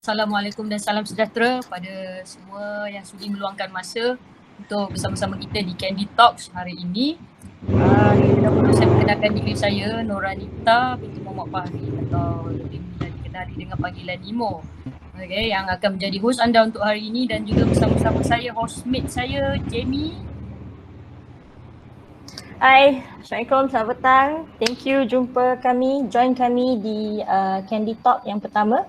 Assalamualaikum dan salam sejahtera pada semua yang sudi meluangkan masa untuk bersama-sama kita di Candy Talks hari ini. Terlebih dahulu saya perkenalkan diri saya, Noranita binti Muhammad Fahri atau lebih mudah dikenali dengan panggilan Nimo. Okay, yang akan menjadi host anda untuk hari ini dan juga bersama-sama saya hostmate saya, Jamie. Hai, Assalamualaikum, selamat petang. Thank you join kami di Candy Talk yang pertama.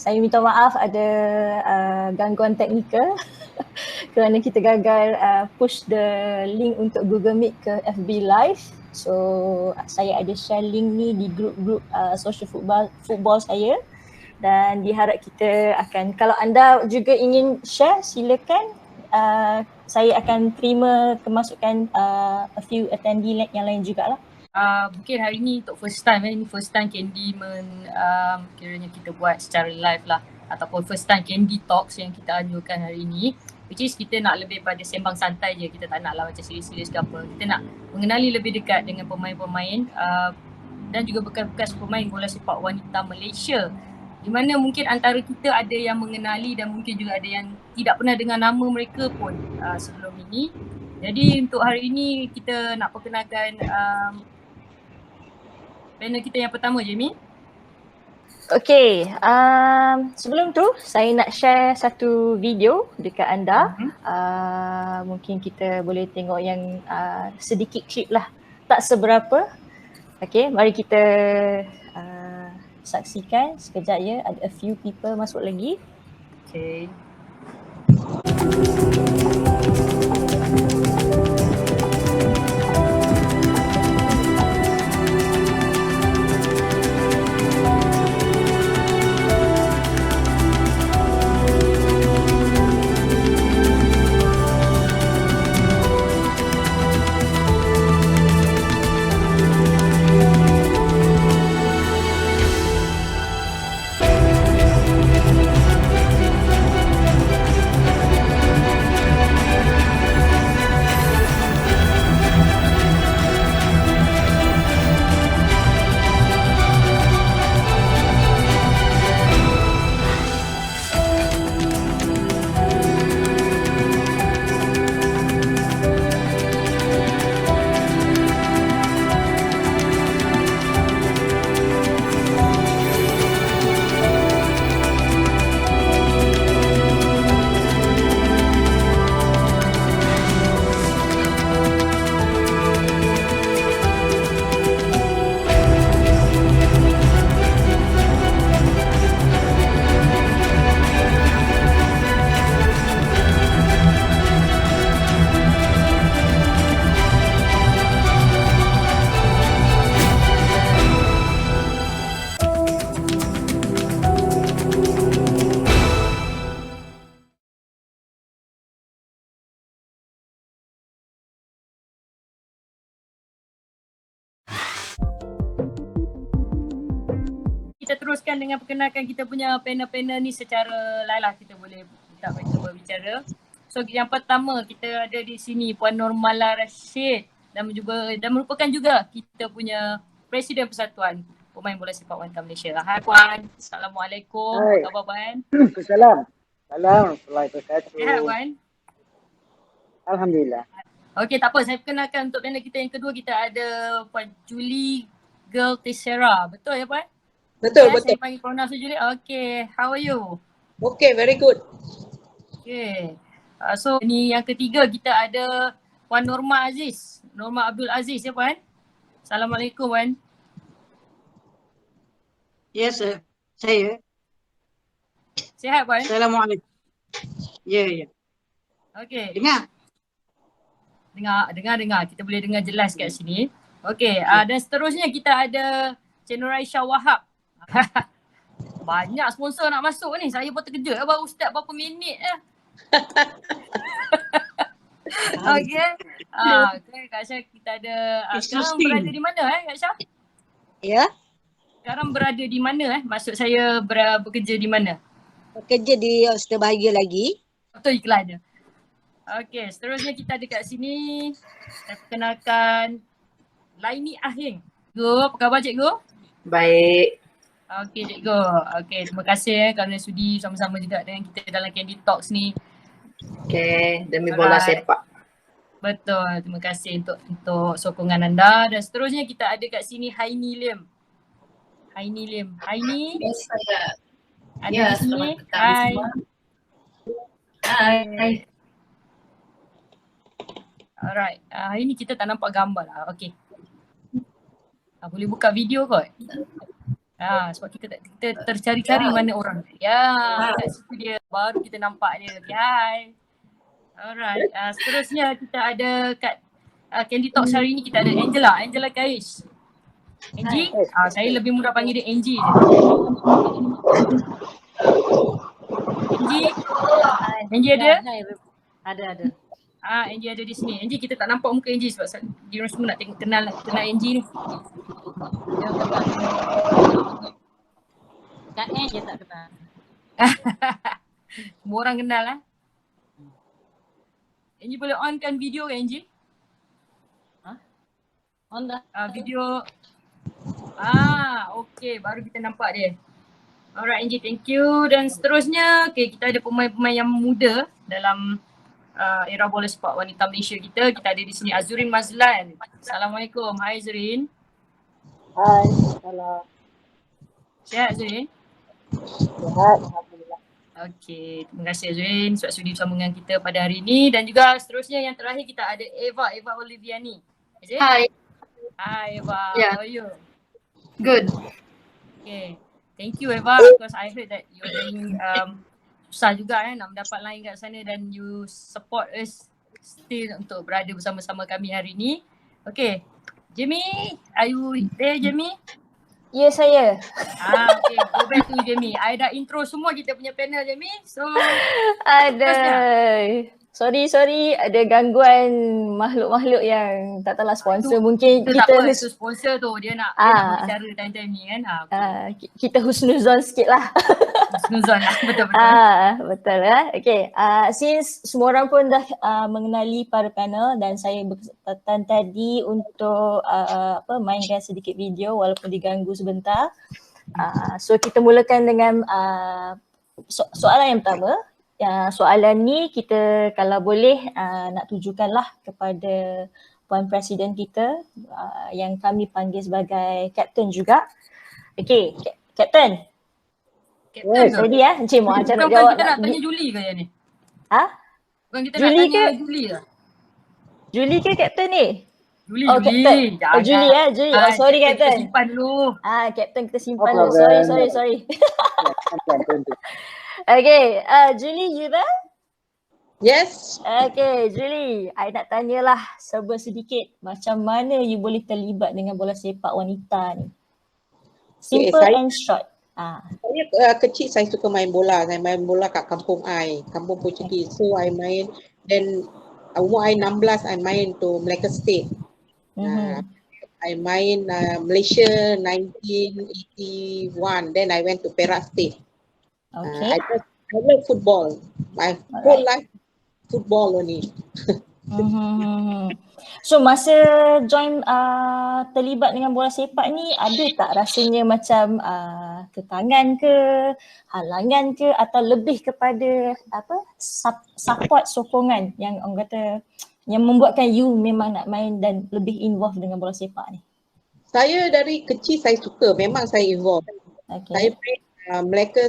Saya minta maaf ada gangguan teknikal kerana kita gagal push the link untuk Google Meet ke FB Live. So saya ada share link ni di grup-grup social football saya dan diharap kita akan, kalau anda juga ingin share silakan. Saya akan terima kemasukan a few attendee yang lain jugalah. Mungkin hari ni untuk first time ini first time Candy kiranya kita buat secara live lah ataupun first time Candy Talks yang kita anjurkan hari ni, which is kita nak lebih pada sembang santai je, kita tak nak lah macam serius-serius ke apa. Kita nak mengenali lebih dekat dengan pemain-pemain dan juga bekas-bekas pemain bola sepak wanita Malaysia, di mana mungkin antara kita ada yang mengenali dan mungkin juga ada yang tidak pernah dengar nama mereka pun sebelum ini. Jadi untuk hari ini kita nak perkenalkan panel kita yang pertama, Jamie. Okay, sebelum tu saya nak share satu video dekat anda. Mungkin kita boleh tengok yang sedikit klip lah, tak seberapa. Okay, mari kita saksikan sekejap ya, ada a few people masuk lagi. Okay. Kita teruskan dengan perkenalkan kita punya panel-panel ni secara live lah, kita boleh minta mereka berbicara. So yang pertama kita ada di sini Puan Normala Rashid dan merupakan juga kita punya Presiden Persatuan Pemain Bola Sepak Wanita Malaysia. Hai Puan, Assalamualaikum. Apa khabar Puan? Assalamualaikum. Assalamualaikum. Sihat Puan? Alhamdulillah. Okey, tak apa, saya perkenalkan untuk panel kita yang kedua, kita ada Puan Julie Girl Teixeira. Betul ya Puan? Betul. Saya panggil pronounce Julie. Okay, how are you? Okay, very good. Okay. So ni yang ketiga kita ada Puan Norma Aziz. Norma Abdul Aziz ya Puan? Assalamualaikum Puan. Yes, sir. Saya. Sihat Puan? Assalamualaikum. Ya. Okay. Dengar. Dengar. Kita boleh dengar jelas kat sini. Okay, dan seterusnya kita ada Cik Nuraisha Wahab. Banyak sponsor nak masuk ni. Saya pun terkejut baru start berapa minit je. Okay. Kak Syah kita ada. Sekarang berada di mana Kak Syah? Ya. Sekarang berada di mana Maksud saya bekerja di mana? Bekerja di Australia Bahagia lagi. Betul iklan dia. Okay, seterusnya kita ada kat sini. Saya perkenalkan Laini Ahing. Go, apa khabar cikgu? Baik. Okey cikgu. Okey, terima kasih kerana sudi sama-sama juga dengan kita dalam Candy Talks ni. Okay, demi bola Alright. sepak. Betul, terima kasih untuk sokongan anda. Dan seterusnya kita ada kat sini Haini Lim. Haini Lim. Haini Yes, saya. ada Ya, di sini. selamat petang Hai. semua. Hai. Alright, hari ni kita tak nampak gambar lah. Okey. Boleh buka video kot. Sebab kita tercari-cari mana orang. Ya, kat situ dia. Baru kita nampak dia. Okay, hai. Alright, seterusnya kita ada kat Candy Talks hari ni kita ada Angela Kaish. Angie, saya lebih mudah panggil dia Angie je. Angie ada? Ada. Angie ada di sini. Angie, kita tak nampak muka Angie sebab dia orang semua nak tengok kenal Angie ni. Kat N je tak kenal. Semua orang kenal lah. Angie boleh onkan video ke Angie? On dah. Video. Okay, baru kita nampak dia. Alright Angie, thank you. Dan seterusnya, okay, kita ada pemain-pemain yang muda dalam era bola sepak wanita Malaysia kita. Kita ada di sini Azurin Mazlan. Assalamualaikum. Hai Azurin. Hai, salam. Sihat Azurin? Sihat, alhamdulillah. Okay, terima kasih Azurin sebab sudi bersama dengan kita pada hari ini. Dan juga seterusnya yang terakhir kita ada Eva Oliviani. Azrin? Hai. Hi Eva, Yeah. how are you? Good. Okay, thank you Eva because I heard that you're doing susah juga nak mendapat line kat sana dan you support us still untuk berada bersama-sama kami hari ni. Okay, Jamie, are you there Jamie? Ya, saya. Okay, go back to Jamie. I dah intro semua kita punya panel Jamie. So, Ada. Sorry, ada gangguan makhluk-makhluk yang tak tahulah sponsor. Mungkin kita tak kita apa, itu sponsor tu dia nak berbicara time-time ni kan. kita husnuzon sikit lah. Snuzon lah, betul-betul. Betul lah. Okay, since semua orang pun dah mengenali para panel dan saya berkesempatan tadi untuk mainkan sedikit video walaupun diganggu sebentar. So kita mulakan dengan soalan yang pertama. Soalan ni kita kalau boleh nak tujukanlah kepada Puan Presiden kita yang kami panggil sebagai Kapten juga. Okay, Kapten. Captain Ready ya? Encik mau macam nak bukan jawab. kita nak tanya Julie ke yang ni? Bukan kita Julie nak tanya ke? Julie ke? Julie ke Kapten ni? Julie. Captain. Julie ya, Julie. Sorry Kapten. Kita simpan dulu. Kapten kita simpan No dulu. problem. Sorry. Thank you. Okay, Julie you there? Yes. Okay, Julie, I nak tanyalah serba sedikit macam mana you boleh terlibat dengan bola sepak wanita ni? Simple saya- and short. Saya kecil saya suka main bola. Saya main bola kat kampung I, kampung Portugis. So I main, then umur I 16 I main to Malacca State. I main Malaysia 1981. Then I went to Perak State. Okay. I love football. My whole life football only. So masa join terlibat dengan bola sepak ni ada tak rasanya macam kekangan ke, halangan ke atau lebih kepada support sokongan yang orang kata yang membuatkan you memang nak main dan lebih involved dengan bola sepak ni? Saya dari kecil saya suka, memang saya involved. Okay. Saya main Malacca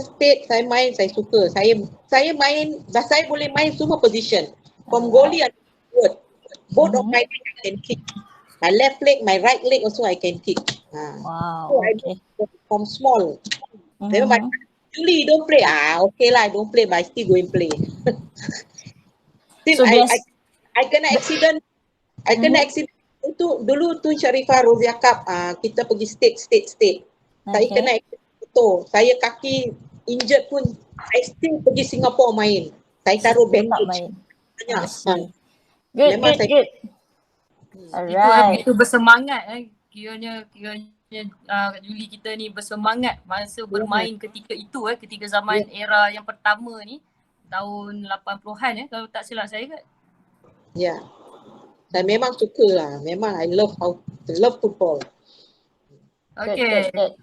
State, saya main, saya suka. Saya main, saya boleh main semua position. From goalie and forward. Both of my leg I can kick. My left leg, my right leg also I can kick. Wow, So I okay. from small. Then my Julie, don't play. Okay lah, I don't play, but I still go and play. Still, So I kena accident. I kena accident. Dulu tu Sharifah Rozia Cup, kita pergi state. Saya kena betul. Saya kaki injured pun, I still pergi Singapore main. Saya taruh bandage. Good. Alright. Itu bersemangat kiranya Julie kita ni bersemangat masa bermain ketika itu ketika zaman era yang pertama ni tahun 80-an kalau tak silap saya kan. Ya. Saya memang suka lah. Memang I love football. Okay. Good.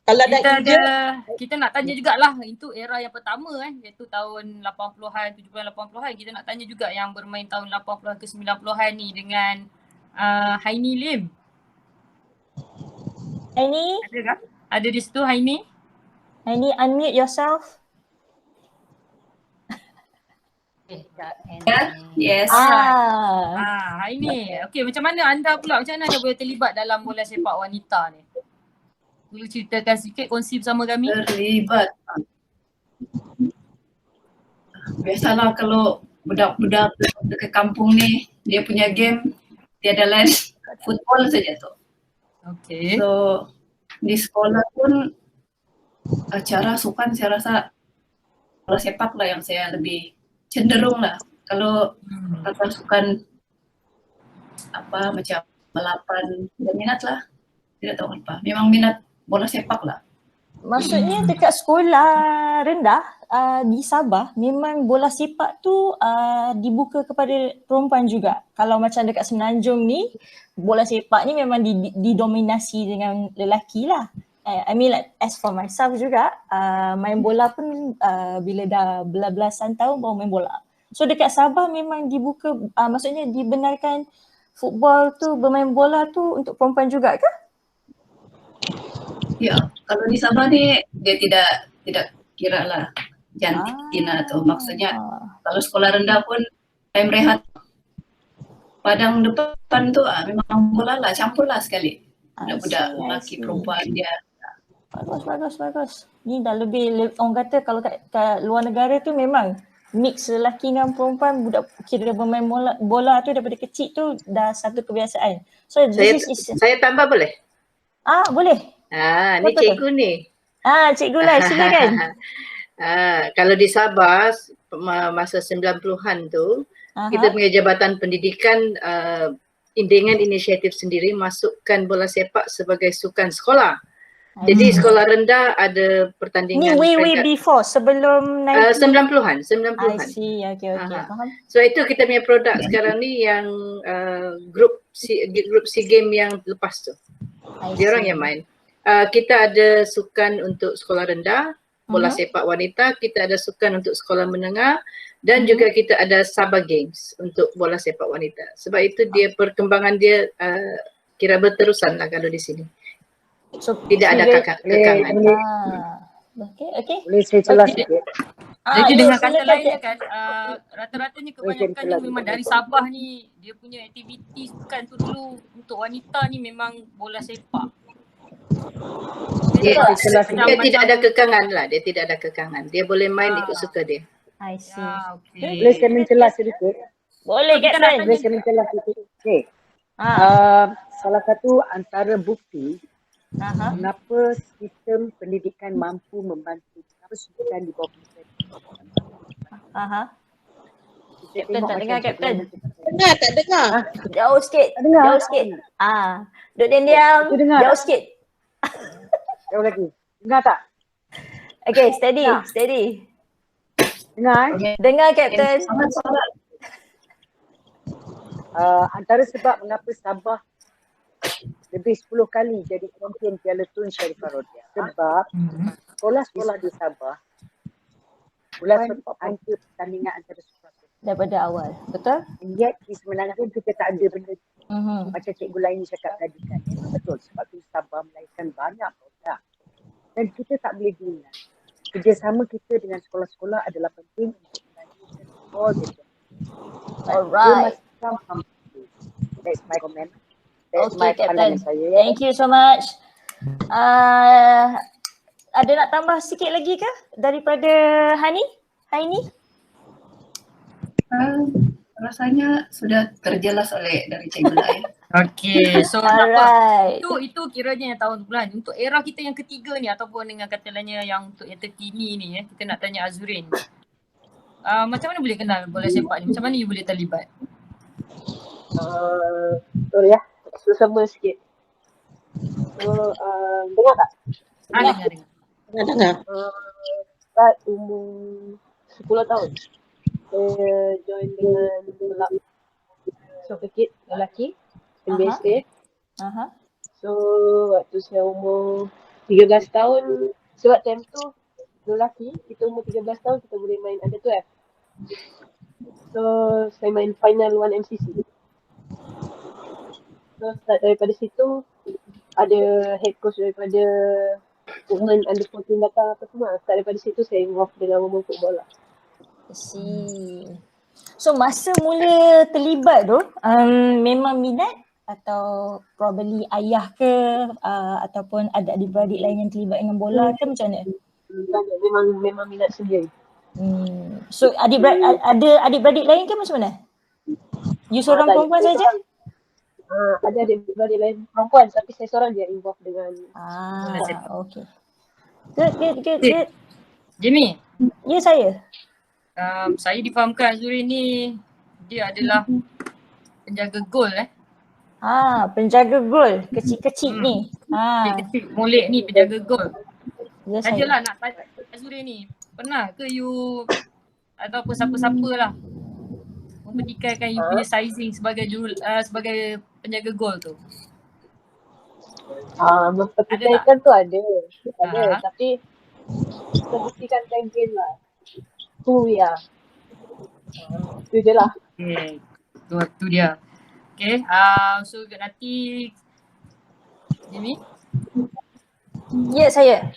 Kalau ada Kita injured, kita nak tanya jugalah, itu era yang pertama iaitu tahun 80-an, 70-an, 80-an. Kita nak tanya juga yang bermain tahun 80-an ke 90-an ni dengan Haini Lim. Haini, Ada tak? Ada di situ Haini? Haini unmute yourself. Yes. Haini. Okey, macam mana anda pula, macam mana anda boleh terlibat dalam bola sepak wanita ni? Boleh ceritakan sikit, kongsi bersama kami? Terlibat. Biasalah kalau budak-budak dekat kampung ni, dia punya game tiada lain football saja tu. Okey. So di sekolah pun acara sukan saya rasa bola sepak lah yang saya lebih cenderung lah. Kalau kata sukan apa macam balapan, tidak minat lah. Tidak tahu apa. Memang minat bola sepak lah. Maksudnya dekat sekolah rendah di Sabah memang bola sepak tu dibuka kepada perempuan juga. Kalau macam dekat Semenanjung ni, bola sepak ni memang didominasi dengan lelaki lah. I mean like as for myself juga, main bola pun bila dah belasan tahun baru main bola. So dekat Sabah memang dibuka, maksudnya dibenarkan football tu, bermain bola tu untuk perempuan juga ke? Ya, kalau di Sabah ni dia tidak kira lah jantina tu. Maksudnya kalau sekolah rendah pun time rehat padang depan tu memang bola lah, campur lah sekali. Budak-budak lelaki perempuan dia. Bagus. Ni dah lebih orang kata kalau kat luar negara tu memang mix lelaki dengan perempuan, budak kira bermain bola tu daripada kecil tu dah satu kebiasaan. So Saya tambah boleh? Boleh. Ni cikgu ni. Cikgu lah, silakan. Kalau di Sabah masa 90-an tu, kita punya Jabatan Pendidikan dengan inisiatif sendiri masukkan bola sepak sebagai sukan sekolah. Jadi sekolah rendah ada pertandingan. Ni way before, sebelum 90-an. I see, okay, faham. So itu kita punya produk sekarang ni yang grup SEA Game yang lepas tu. Dia orang yang main. Kita ada sukan untuk sekolah rendah, bola sepak wanita, kita ada sukan untuk sekolah menengah dan juga kita ada Sabah Games untuk bola sepak wanita. Sebab itu dia perkembangan dia kira berterusan lah kalau di sini. So, tidak ada kekangan. Okay. Boleh saya celah sikit? Jadi dengan kata lainnya kan, rata-ratanya kebanyakan memang dari Sabah ni, dia punya aktiviti sukan tu dulu untuk wanita ni memang bola sepak. Dia tidak ada kekangan lah, dia tidak ada kekangan. Dia boleh main ikut suka dia. I see. Okay. Boleh saya mencelah sedikit? Boleh, Captain. Boleh saya mencelah sedikit? Okay. Salah satu antara bukti kenapa sistem pendidikan mampu membantu, kenapa sukan di bawah Captain tak dengar, Captain. dengar tak dengar? Jauh sikit. Jauh sikit. Duduk diam. Jauh sikit. Jauh lagi. Dengar tak? Okay, steady. Dengar? Dengar, Captain. Antara sebab mengapa Sabah lebih 10 kali jadi champion Piala Tun Sharifah Rodia. Sebab sekolah-sekolah di Sabah bulan ada pertandingan antara sukan daripada awal, betul? Yet di Semenanjung kita tak ada benda macam cikgu lain cakap tadi kan. Memang betul sebab tu Sabah melahirkan banyak produk dan kita tak boleh guna. Kerjasama kita dengan sekolah-sekolah adalah penting untuk melahirkan all the Alright. That's my comment. Okay, Captain. Thank you so much. Ada nak tambah sikit lagi ke daripada Haini? Rasanya sudah terjelas oleh dari cikgu lain. Okay, so Alright. itu kiranya yang tahun bulan. Untuk era kita yang ketiga ni ataupun dengan kata lainnya yang untuk yang terkini ni kita nak tanya Azurin. Macam mana boleh kenal bola sepak ni? Macam mana you boleh terlibat? Sorry ya, susah sikit. Dengar tak? Dengar. Saat umur 10 tahun, saya join dengan kelab soccer kid lelaki, MBSA. So waktu saya umur 13 tahun sebab time tu lelaki, kita umur 13 tahun kita boleh main under 12. So saya main final 1 MCC. So start daripada situ ada head coach daripada women under 14 datang apa semua. Start daripada situ saya involved dengan women football lah. I see. So masa mula terlibat tu memang minat atau probably ayah ke ataupun ada adik-beradik lain yang terlibat dengan bola ke macam mana? Memang minat sendiri. So ada adik-beradik lain ke macam mana? You seorang perempuan saja? Ada adik-beradik lain perempuan tapi saya seorang je involved dengan okay. Good. Jimmy. Ya saya. Saya difahamkan Azuri ni dia adalah penjaga gol penjaga gol kecil-kecil ni. Kecil molek ni penjaga gol. Ya Sajalah nak tanya Azuri ni, pernah ke you ataupun siapa-siapa lah mempertikaikan you punya sizing sebagai sebagai penjaga gol tu? Mempertikaikan tu ada tapi kita buktikan campaign lah. Tu je lah. Tu dia. Okay, so nanti Jimmy? Ya saya.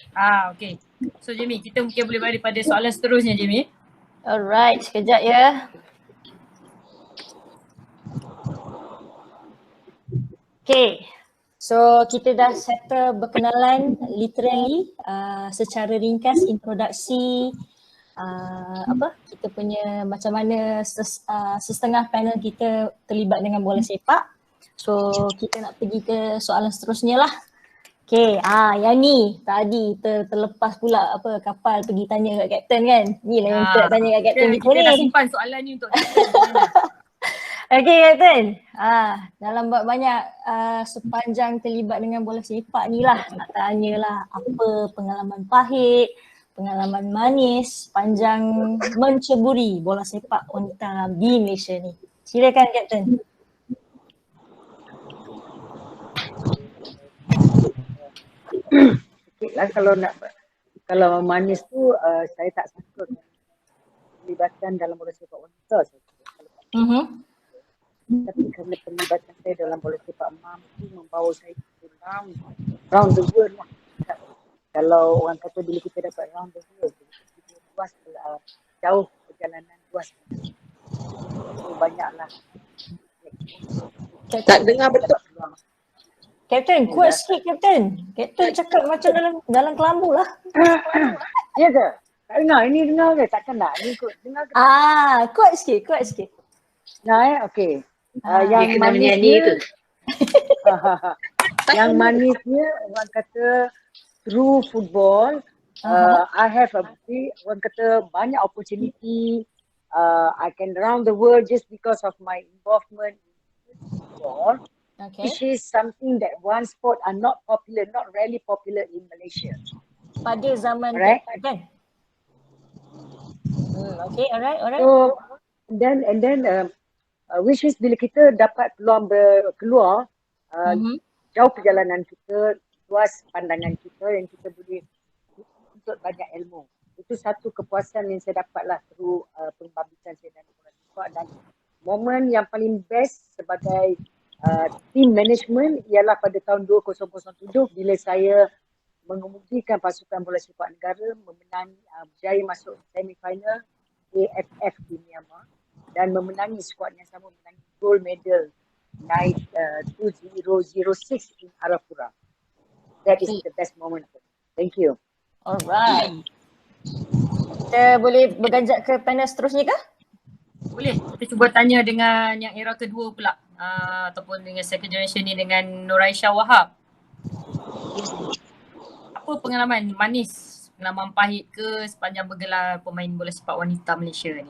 Okay. So Jimmy, kita mungkin boleh balik pada soalan seterusnya Jimmy. Alright, sekejap ya. Okay. So kita dah settle berkenalan literally secara ringkas introduksi kita punya macam mana setengah panel kita terlibat dengan bola sepak. So kita nak pergi ke soalan seterusnya lah. Okay, yang ni tadi terlepas pula kapal pergi tanya kat kapten kan. Ni lah yang kita tanya kat kapten kita ni. Kita dah simpan soalan ni untuk Okay kapten, dalam banyak sepanjang terlibat dengan bola sepak ni lah nak tanya lah apa pengalaman pahit, pengalaman manis sepanjang menceburi bola sepak wanita di Malaysia ni. Silakan kapten. Kalau manis tu saya tak sangka pelibatan dalam bola sepak wanita tapi kerana pelibatan saya dalam bola sepak mampu membawa saya round the world lah. Kalau orang kata bila kita dapat round the world, kita luas jauh perjalanan luas. So banyaklah. Tak dengar betul. Kapten, kuat sikit Kapten. Kapten cakap macam dalam kelambu lah. Ya ke? Tak dengar? Ini dengar ke? Takkan nak? Ini dengar ke? Kuat sikit. Nah, okey. Yang manisnya yang manisnya orang kata through football I have orang kata banyak opportunity. I can round the world just because of my involvement in football. Okay. Which is something that one sport are not really popular in Malaysia. Pada zaman kan? Okay, alright. So and then which is bila kita dapat peluang keluar jauh perjalanan kita, luas pandangan kita yang kita boleh untuk banyak ilmu. Itu satu kepuasan yang saya dapat lah through pembabitan saya dalam bola sepak. Dan momen yang paling best sebagai team management ialah pada tahun 2007 bila saya mengemudikan pasukan bola sepak negara memenangi berjaya masuk semifinal AFF di Myanmar dan memenangi skuad yang sama, memenangi gold medal night 2006 in Arafura. That is the best moment. Thank you. Alright. Kita boleh berganjak ke panel seterusnya ke? Boleh. Kita cuba tanya dengan yang era kedua pula. Ataupun dengan second generation ni dengan Nuraisyah Wahab. Apa pengalaman manis, pengalaman pahit ke sepanjang bergelar pemain bola sepak wanita Malaysia ni?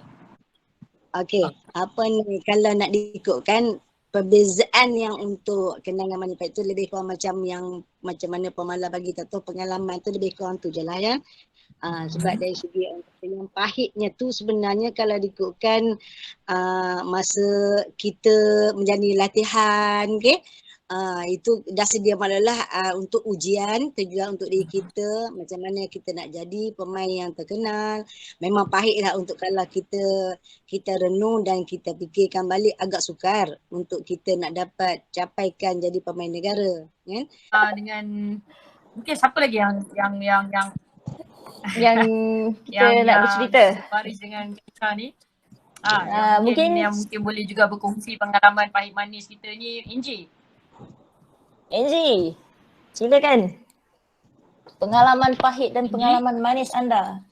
Okey, apa ni kalau nak diikutkan perbezaan yang untuk kenangan manis pahit tu lebih kurang macam yang macam mana pemalas bagi tahu pengalaman tu lebih kurang tu je lah ya. Sebab dari segi yang pahitnya tu sebenarnya kalau diikutkan masa kita menjalani latihan, okay, itu dah sedia madalah untuk ujian juga untuk diri kita, macam mana kita nak jadi pemain yang terkenal. Memang pahit lah untuk kalau kita renung dan kita fikirkan balik, agak sukar untuk kita nak dapat capaikan jadi pemain negara, kan? Dengan mungkin siapa lagi yang Yang kita nak bercerita. Baris dengan kita ni. Mungkin yang mungkin boleh juga berkongsi pengalaman pahit manis kita ni, Angie, silakan. Pengalaman pahit dan pengalaman manis anda.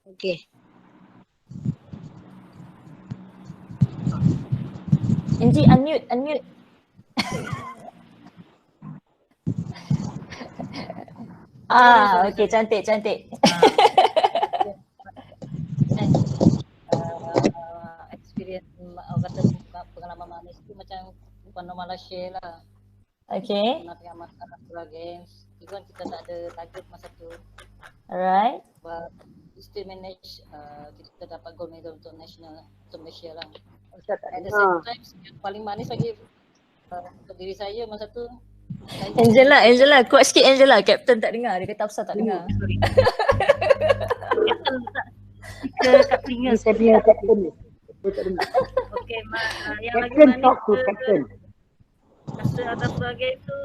Okey. Angie, unmute. Okey, cantik. Experience kata pengalaman manis tu macam bukan normal share lah. Okay. Pernah tengah masa National Games, itu kan kita tak ada target masa tu. Alright. But we still manage kita dapat gold medal untuk national, untuk Malaysia lah. At the same time, yang paling manis lagi untuk diri saya masa tu. Angela, kuat sikit Angela. Captain tak dengar, dia kata Hafsah tak dengar. Sorry. Captain tak kat telinga. Saya punya captain ni. Saya tak dengar. Okay, yang lagi Captain manis talk to captain. masa atas sebagai itu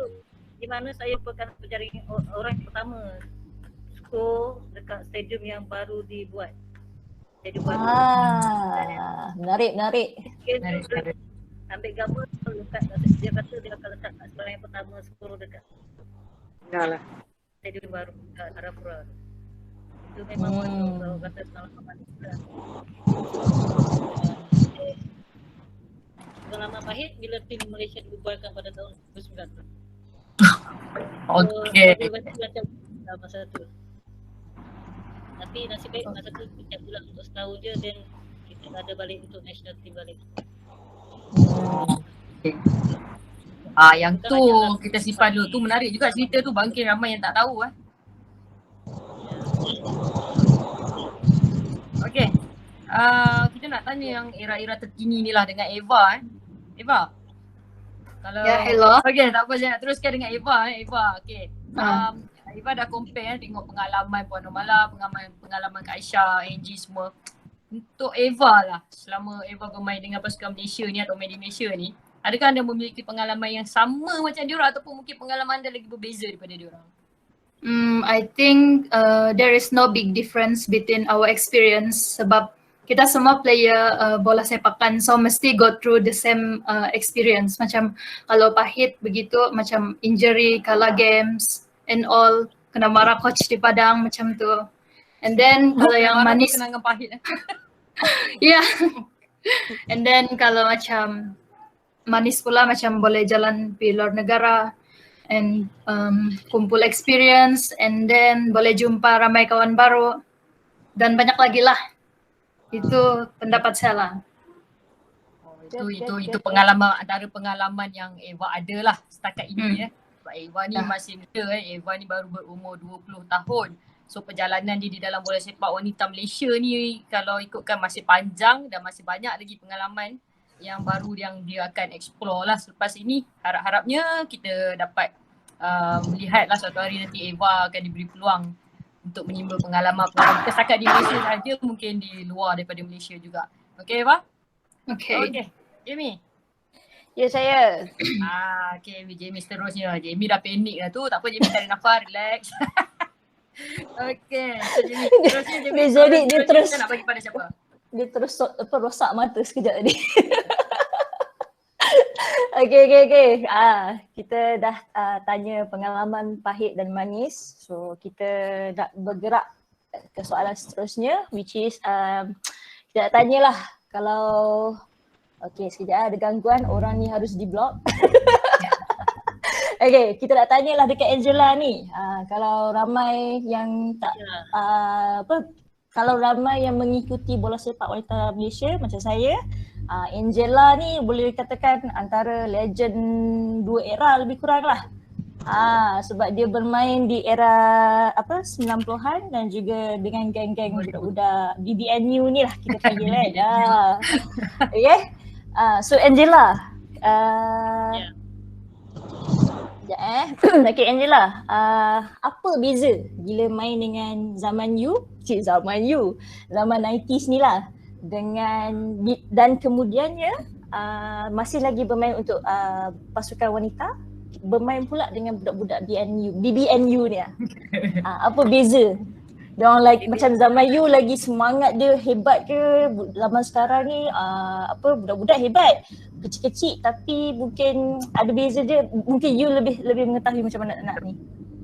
di mana saya bukan mencari orang yang pertama skor dekat stadium yang baru dibuat. Stadium baru. Menarik. Ambil gambar lekat, dia kata dia akan letak kat sebelah yang pertama skor dekat. Yalah. Stadium baru dekat Arafura. Itu memang kalau kata pengalaman manis lah. Pengalaman pahit bila tim Malaysia dibubarkan pada tahun 2019. Okay. Macam masa tu. Tapi nasib baik masa tu kita pulang untuk setahun je, then kita ada balik untuk national team balik. Yang tu kita simpan dulu. Tu menarik juga cerita tu, bangkit ramai yang tak tahu . Okay. Kita nak tanya yang era-era terkini ni lah dengan Eva . Eva. Kalau hello. Okay, tak apa, saya nak teruskan dengan Eva . Eva, okay. Eva dah compare tengok pengalaman Puan Normala, pengalaman Kak Aisyah, Angie semua. Untuk Eva lah, selama Eva bermain dengan pasukan Malaysia ni atau main di Malaysia ni, adakah anda memiliki pengalaman yang sama macam diorang ataupun mungkin pengalaman anda lagi berbeza daripada diorang? I think there is no big difference between our experience sebab kita semua player bola sepakan, so mesti go through the same experience. Macam kalau pahit begitu, macam injury, kalah games and all, kena marah coach di padang macam tu. And then kalau yang manis, kenangan pahit. yeah. And then kalau macam manis pula, macam boleh jalan pergi luar negara and kumpul experience, and then boleh jumpa ramai kawan baru dan banyak lagi lah. Itu pendapat saya lah. Itu pengalaman, antara pengalaman yang Eva ada lah setakat ini . Sebab Eva ni masih muda . Eva ni baru berumur 20 tahun. So perjalanan dia di dalam bola sepak wanita Malaysia ni kalau ikutkan masih panjang dan masih banyak lagi pengalaman yang baru yang dia akan explore lah selepas ini. Harap-harapnya kita dapat melihat lah suatu hari nanti Eva akan diberi peluang untuk menimba pengalaman kita setakat di Malaysia saja, mungkin di luar daripada Malaysia juga. Okay Eva? Okay. Jamie? Ya, saya. Okay, Jamie seterusnya. Jamie dah panik lah tu. Tak apa, Jamie tarik nafas, relax. Okay, so Jamie terusnya dia terus kita nak bagi pada siapa? Dia terus rosak mata sekejap tadi. Okay. Kita dah tanya pengalaman pahit dan manis. So kita dah bergerak ke soalan seterusnya, which is kita nak tanyalah kalau sekejap ada gangguan, orang ni harus di-block. Okay, kita nak tanyalah dekat Angela ni. Kalau ramai yang kalau ramai yang mengikuti bola sepak wanita Malaysia macam saya, Angela ni boleh katakan antara legend dua era lebih kurang lah. Sebab dia bermain di era 90-an dan juga dengan geng-geng budak-budak BBNU ni lah kita panggil kan. Okay. So Angela, Sekejap Okay Angela, apa beza bila main dengan zaman 90s ni lah dan kemudiannya masih lagi bermain untuk pasukan wanita, bermain pula dengan budak-budak BBNU ni lah. Apa beza? Diorang macam zaman you lagi semangat dia hebat ke, zaman sekarang ni budak-budak hebat, kecil-kecil tapi mungkin ada beza dia, mungkin you lebih mengetahui macam mana nak ni.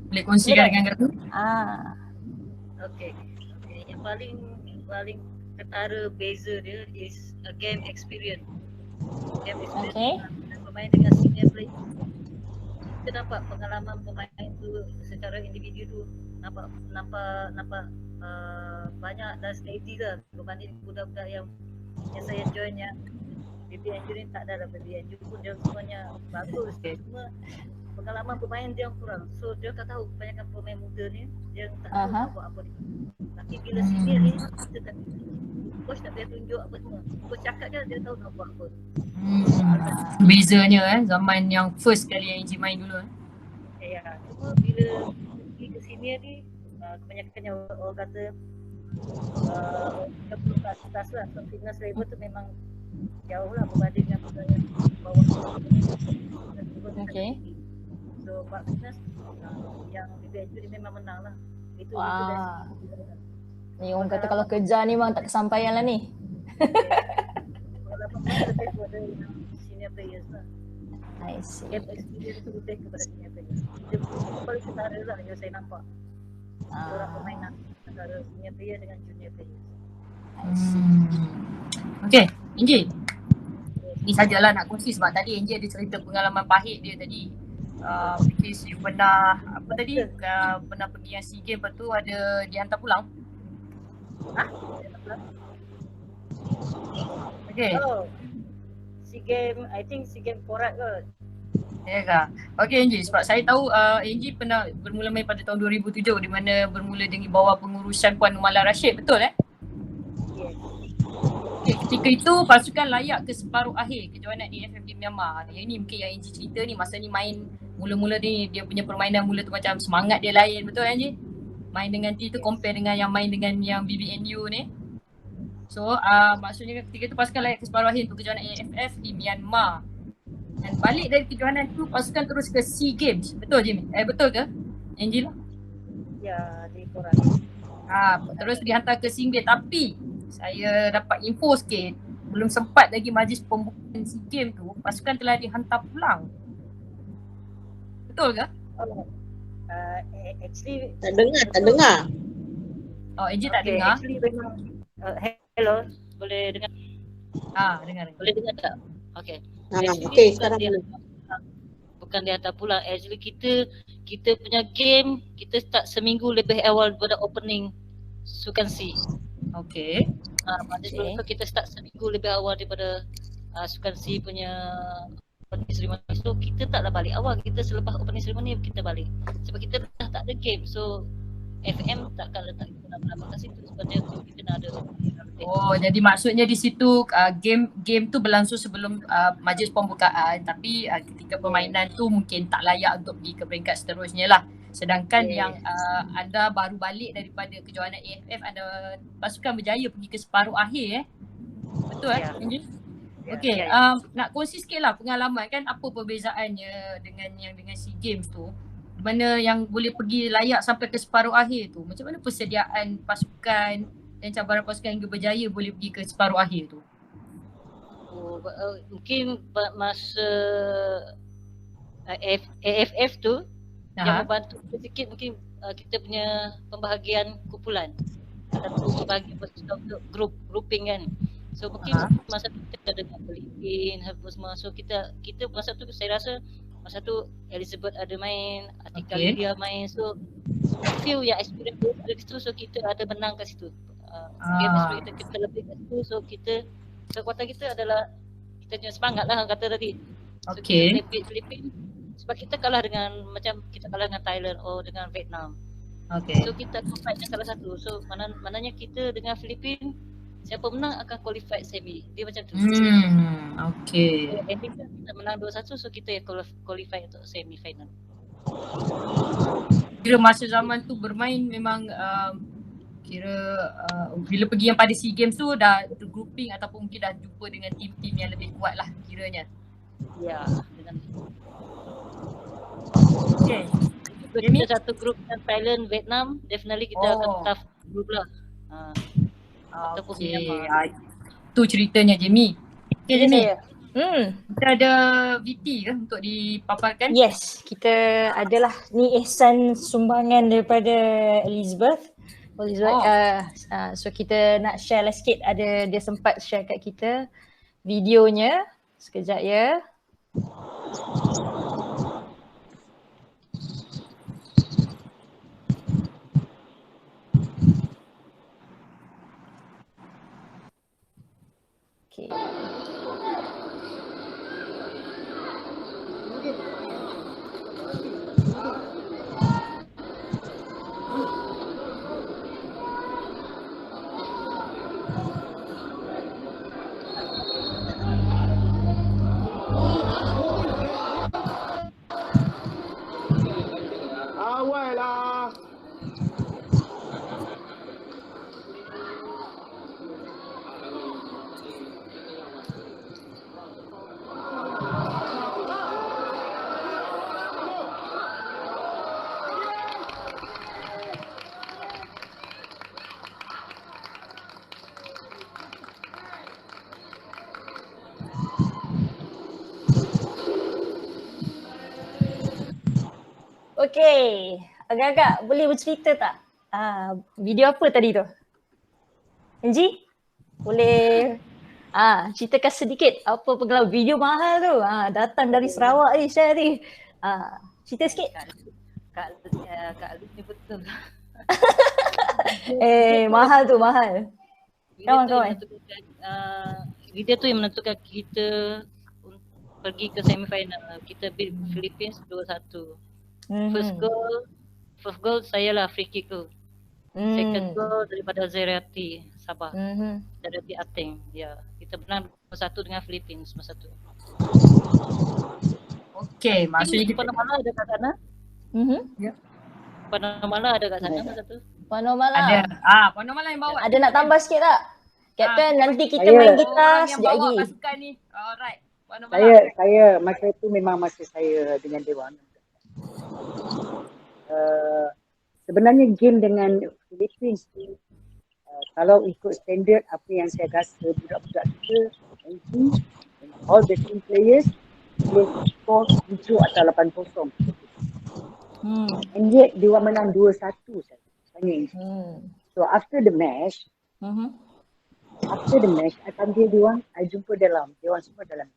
Boleh kongsikan dengan kami? Okay. Yang paling ketara beza dia is a game experience. Bermain dengan senior player. Kita nampak pengalaman pemain tu secara individu tu nampak banyak dan steady lah berbanding budak-budak yang saya join yang BBNU ni tak ada lah. BBNU pun dia semuanya bagus, cuma pengalaman pemain dia kurang, so dia tak tahu. Kebanyakan pemain muda ni dia tak tahu nak buat apa ni. Tapi bila senior ni kita tak, coach tak payah tunjuk apa semua, coach cakap je dia tahu nak buat apa. Bezanya zaman yang first kali yang Encik main dulu. Ya, cuma bila pergi ke senior ni kebanyakannya orang kata 30 ke atas lah, so fitness level tu memang jauh lah berbanding dengan yang bawah. So buat fitness yang BBNU ni memang menang lah. Itu ni orang kata kalau kejar ni memang tak kesampaian lah ni. Walaupun lebih kepada senior players lah. I see. Game experience tu lebih kepada senior players. Itu paling ketara lah yang saya nampak. Orang permainan antara senior player dengan junior player. Okay, Angie. Ni sajalah nak kongsi sebab tadi Angie ada cerita pengalaman pahit dia tadi. Because you pernah pernah pergi yang SEA Games, lepas tu ada dihantar pulang. Okay. SEA Games, I think SEA Games Korat kot. Ya kah? Okay Angie, sebab saya tahu Angie pernah bermula main pada tahun 2007 di mana bermula dengan bawah pengurusan Puan Umala Rashid, betul Yes. Okay, ketika itu pasukan layak ke separuh akhir kejohanan AFF di Myanmar. Yang ini mungkin yang Angie cerita ni, masa ni main mula-mula ni dia punya permainan mula tu macam semangat dia lain, betul Angie? Main dengan tu compare dengan yang main dengan yang BBNU ni. So maksudnya ketika itu pasukan layak ke separuh akhir untuk kejohanan AFF di Myanmar. Dan balik dari kejohanan tu pasukan terus ke SEA Games. Betul Jimmy? Betul ke Angela? Ya, di Korat. Terus dihantar ke SEA Games, tapi saya dapat info sikit, belum sempat lagi majlis pembukaan SEA Games tu pasukan telah dihantar pulang. Betul ke? Actually tak dengar. Oh, Angela tak dengar? Actually memang hello, boleh dengar? Dengar. Boleh dengar tak? Okay. Okay, sekarang bukan dihantar pulang. Actually kita punya game kita start seminggu lebih awal daripada opening Sukan C. Okay. Sebelum tu kita start seminggu lebih awal daripada Sukan C punya opening ceremony. So kita taklah balik awal, kita selepas opening ceremony kita balik. Sebab kita dah tak ada game. So FM takkan letak kita lama-lama kat situ sebab dia kita nak ada. Oh, jadi maksudnya di situ game tu berlangsung sebelum majlis pembukaan, tapi ketika permainan tu mungkin tak layak untuk pergi ke peringkat seterusnya lah. Sedangkan yang anda baru balik daripada kejohanan AFF, anda pasukan berjaya pergi ke separuh akhir betul Angie? Okay, nak kongsi sikit lah pengalaman kan, apa perbezaannya dengan SEA Games tu, mana yang boleh pergi layak sampai ke separuh akhir tu, macam mana persediaan pasukan dan cabaran pasukan hingga berjaya boleh pergi ke separuh akhir tu? Mungkin masa AFF tu yang membantu sedikit mungkin kita punya pembahagian kumpulan atau pembahagian untuk grouping kan. So mungkin masa tu kita ada dengan Filipina apa semua. So kita masa tu saya rasa masa tu Elizabeth ada main, Atika Lydia main. So feel yang experience dari situ, so kita ada menang kat situ. Kita lebih kat situ, so kita kekuatan kita adalah kita punya semangat lah kata tadi. So kita Filipina sebab kita kalah dengan Thailand dengan Vietnam. So kita fight salah satu. So maknanya kita dengan Filipina siapa menang akan qualified semi. Dia macam tu. Okay. So, ending kita menang 2-1, so kita yang qualify untuk semi final. Kira masa zaman tu bermain memang bila pergi yang pada SEA Games tu dah grouping ataupun mungkin dah jumpa dengan tim-tim yang lebih kuat lah kiranya. Ya, dengan Okay. kita satu grup dengan Thailand, Vietnam, definitely kita akan tough group lah. Ataupun Myanmar. Tu ceritanya Jamie. Okay Jamie. Kita ada VT ke untuk dipaparkan? Yes, kita adalah ni ihsan sumbangan daripada Elizabeth. So kita nak share lah sikit, dia sempat share kat kita videonya. Sekejap ya. Okay. Awal lah. Okay, agak-agak boleh bercerita tak? Video apa tadi tu? Angie? Boleh ceritakan sedikit apa pengalaman video mahal tu? Datang dari Sarawak ni share ni. Cerita sikit. Kak Lu ni betul. Mahal tu, mahal. Kawan-kawan. Video tu yang menentukan kita pergi ke semifinal. Kita beat Philippines 2-1. First goal saya lah free kick tu. Second goal daripada Zeriati Sabah. Dari Ateng. Ya, kita menang 2-1 dengan Philippines masa tu. Okay, maksudnya Panamala ada kat sana? Ya. Panamala ada kat sana masa tu? Panamala. Ada. Panamala yang bawa. Ada nak tambah sikit tak? Captain, nanti kita main gitar sekejap lagi. Pasukan ni. Alright. Panamala. Saya masa tu memang masa saya dengan Dewan. Sebenarnya game dengan Philippines ni kalau ikut standard apa yang saya rasa budak-budak kita all the team players dia score 7 atau 8-0 and yet dia orang menang 2-1 saja. So after the match I panggil dia orang, I jumpa dalam, dia orang semua dalam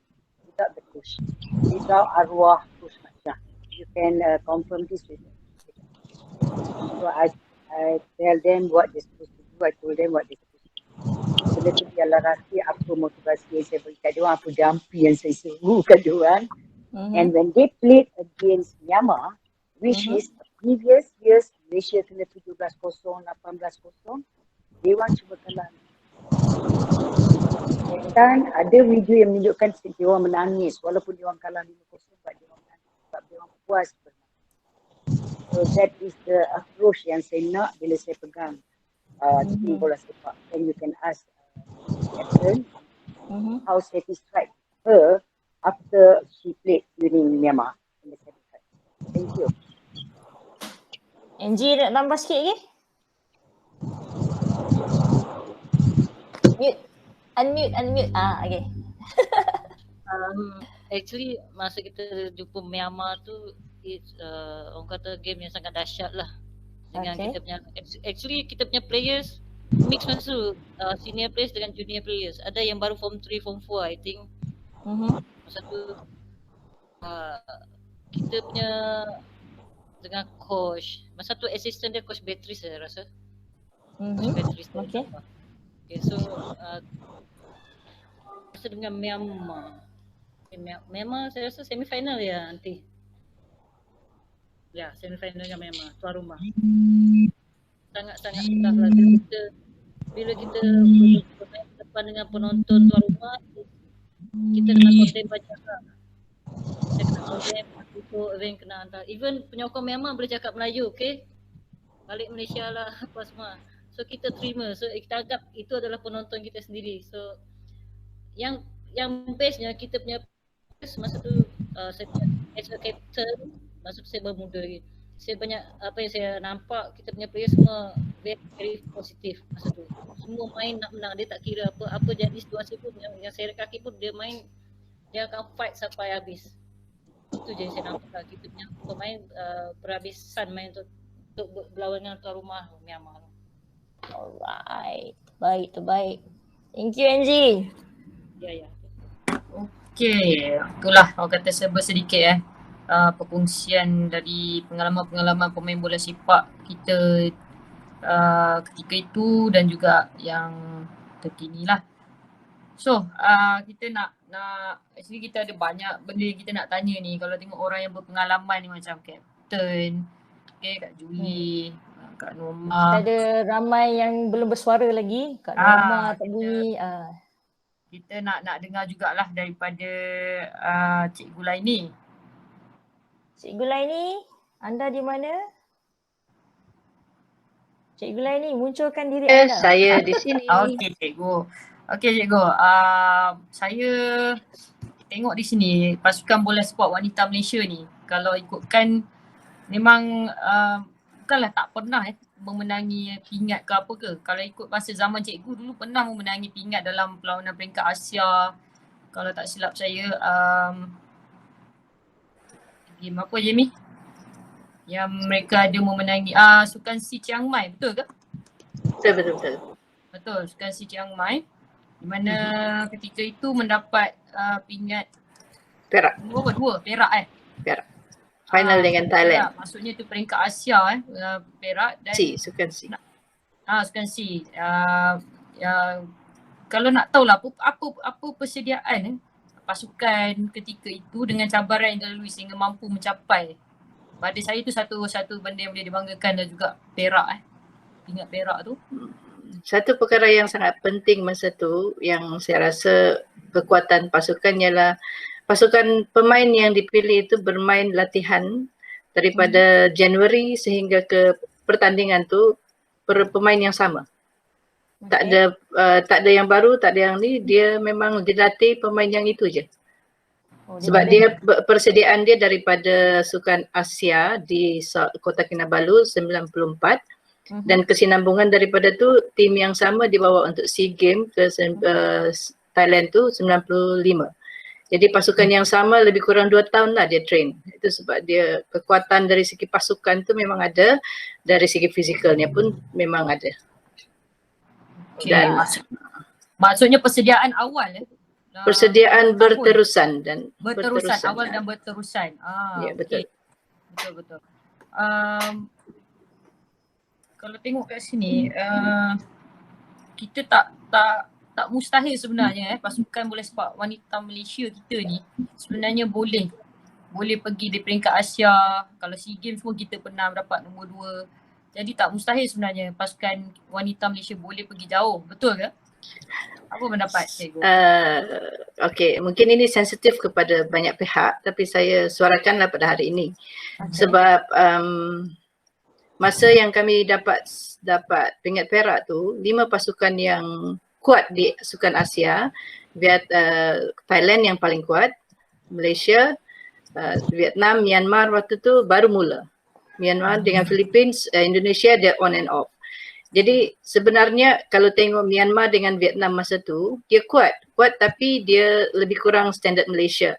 without the coach, without arwah coach Masya. You can confirm this with me. So I tell them what they're supposed to do. I told them what they're supposed to do. Benda tu biarlah rahsia apa motivasi yang saya beri kat dia orang, apa jampi yang saya suruh kat dia orang. And when they played against Myanmar, which is previous years, Malaysia kena 17-0, 18-0, dia orang cuba kalah. Dan ada video yang menunjukkan dia orang menangis walaupun dia orang kalah 5-0, sebab dia orang menangis, sebab dia orang puas bermain. So that is the approach yang saya nak bila saya pegang tim bola sepak. And you can ask Captain how satisfied her after she played during Myanmar in the semi-final. Thank you. Angie nak tambah sikit lagi? Unmute. Okay. Actually masa kita jumpa Myanmar tu orang kata game yang sangat dahsyat lah. Dengan kita punya kita punya players mix masa tu, senior players dengan junior players. Ada yang baru form 3, form 4 I think. Masa tu kita punya dengan coach, masa tu assistant dia coach Beatrice saya rasa. Coach Beatrice. Okay, so masa dengan Myanmar. Myanmar saya rasa semi-final ya nanti. Ya, semi-final dengan Myanmar, tuan rumah. Sangat-sangat tough lah. Kita bila kita bermain depan dengan penonton tuan rumah, kita kena condemn banyak lah. Kita kena condemn, untuk event kena hantar. Even penyokong Myanmar boleh cakap Melayu, okay? Balik Malaysia lah, apa semua. So kita terima, so kita anggap itu adalah penonton kita sendiri. So yang bestnya kita punya masa tu saya as a captain, masa tu saya bermuda lagi. Saya banyak apa yang saya nampak, kita punya player semua very, very positif masa tu. Semua main nak menang, dia tak kira apa jadi situasi pun, yang seret kaki pun dia main, dia akan fight sampai habis. Itu je yang saya nampak, kita punya pemain berhabisan main untuk berlawan dengan tuan rumah Myanmar. Alright, baik, terbaik. Thank you Angie. Ya. Okay, itulah orang kata serba sedikit perkongsian dari pengalaman-pengalaman pemain bola sepak kita ketika itu dan juga yang terkini lah. So kita nak actually kita ada banyak benda yang kita nak tanya ni. Kalau tengok orang yang berpengalaman ni macam Captain, okay, Kak Julie, Kak Norma. Kita ada ramai yang belum bersuara lagi. Kak Norma tak bunyi. Kita nak dengar jugalah daripada Cikgu Laini. Cikgu Laini, anda di mana? Cikgu Laini, munculkan diri anda. Saya di sini. Okey Cikgu. Okey Cikgu, saya tengok di sini pasukan bola sepak wanita Malaysia ni, kalau ikutkan memang bukanlah tak pernah memenangi pingat ke apa ke. Kalau ikut masa zaman cikgu dulu pernah memenangi pingat dalam perlawanan peringkat Asia. Kalau tak silap saya game apa Jamie? Yang mereka ada memenangi Sukan Si Chiang Mai, betul ke? Betul. Betul, Sukan Si Chiang Mai. Di mana ketika itu mendapat pingat perak. Dua perak Perak. Final dengan Thailand. Ya, maksudnya tu peringkat Asia perak dan Sukan Si. Sukan Si. Kalau nak tahulah apa persediaan pasukan ketika itu dengan cabaran yang dilalui sehingga mampu mencapai. Pada saya tu satu benda yang boleh dibanggakan dan juga perak pingat perak tu. Satu perkara yang sangat penting masa tu yang saya rasa kekuatan pasukan ialah pasukan pemain yang dipilih itu bermain latihan daripada Januari sehingga ke pertandingan tu pemain yang sama. Okay. Tak ada yang baru, tak ada yang ni, dia memang dilatih pemain yang itu je. Sebab dia persediaan dia daripada Sukan Asia di Kota Kinabalu 94 dan kesinambungan daripada tu tim yang sama dibawa untuk SEA Games ke Thailand tu 95. Jadi pasukan yang sama lebih kurang 2 tahun lah dia train. Itu sebab dia kekuatan dari segi pasukan tu memang ada, dari segi fizikalnya pun memang ada. Okay. Dan maksudnya persediaan awal persediaan berterusan dan berterusan awal dan berterusan. Ya, betul. Okay. Betul. Kalau tengok kat sini kita tak mustahil sebenarnya pasukan bola sepak wanita Malaysia kita ni sebenarnya boleh pergi di peringkat Asia. Kalau SEA Games pun kita pernah dapat nombor 2. Jadi tak mustahil sebenarnya pasukan wanita Malaysia boleh pergi jauh. Betul ke? Apa pendapat cikgu? Okey, mungkin ini sensitif kepada banyak pihak tapi saya suarakanlah pada hari ini. Okay. Sebab masa yang kami dapat pingat perak tu, 5 pasukan yang kuat di Sukan Asia, Thailand yang paling kuat, Malaysia, Vietnam, Myanmar waktu tu baru mula. Myanmar dengan Philippines, Indonesia dia on and off. Jadi sebenarnya kalau tengok Myanmar dengan Vietnam masa tu, dia kuat tapi dia lebih kurang standard Malaysia.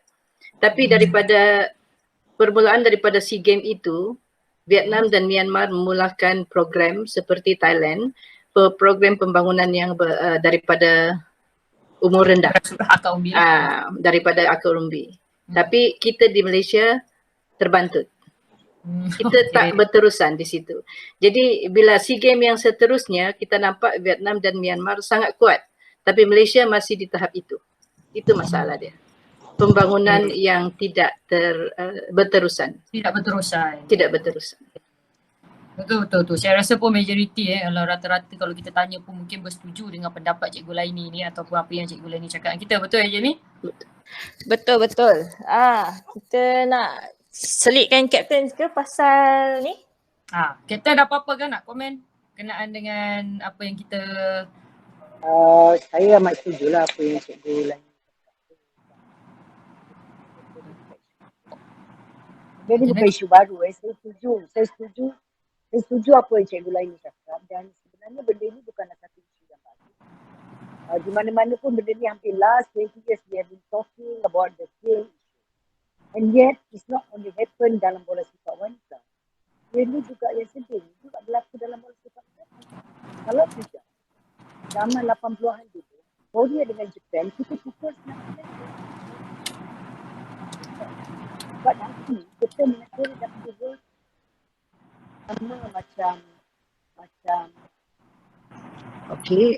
Tapi daripada permulaan daripada SEA Games itu, Vietnam dan Myanmar memulakan program seperti Thailand, program pembangunan yang daripada umur rendah. Daripada akar umbi. Tapi kita di Malaysia terbantut. Kita tak berterusan di situ. Jadi bila SEA Games yang seterusnya kita nampak Vietnam dan Myanmar sangat kuat. Tapi Malaysia masih di tahap itu. Itu masalah dia. Pembangunan yang tidak berterusan. Tidak berterusan. Betul. Saya rasa pun majoriti kalau rata-rata kalau kita tanya pun mungkin bersetuju dengan pendapat Cikgu Laini ni ataupun apa yang Cikgu Laini cakap dengan kita. Betul ya Jamie? Betul. Kita nak selitkan Captain ke pasal ni? Captain ada apa-apa kan nak komen kenaan dengan apa yang kita Saya amat setuju lah apa yang Cikgu Laini. Dia ni bukan isu baru. Saya setuju apa yang Cikgu Laini cakap, dan sebenarnya benda ni bukanlah satu isu yang baru. Di mana-mana pun benda ni hampir last 20 years we have been talking about the same issue. And yet it's not only happen dalam bola sepak wanita. Ini juga yang sedih juga berlaku dalam bola sepak wanita. Kalau tidak, zaman 80-an dulu, Korea dengan Japan kita pukul senang. Sebab nanti kita mengajar dapat juga sama macam okey,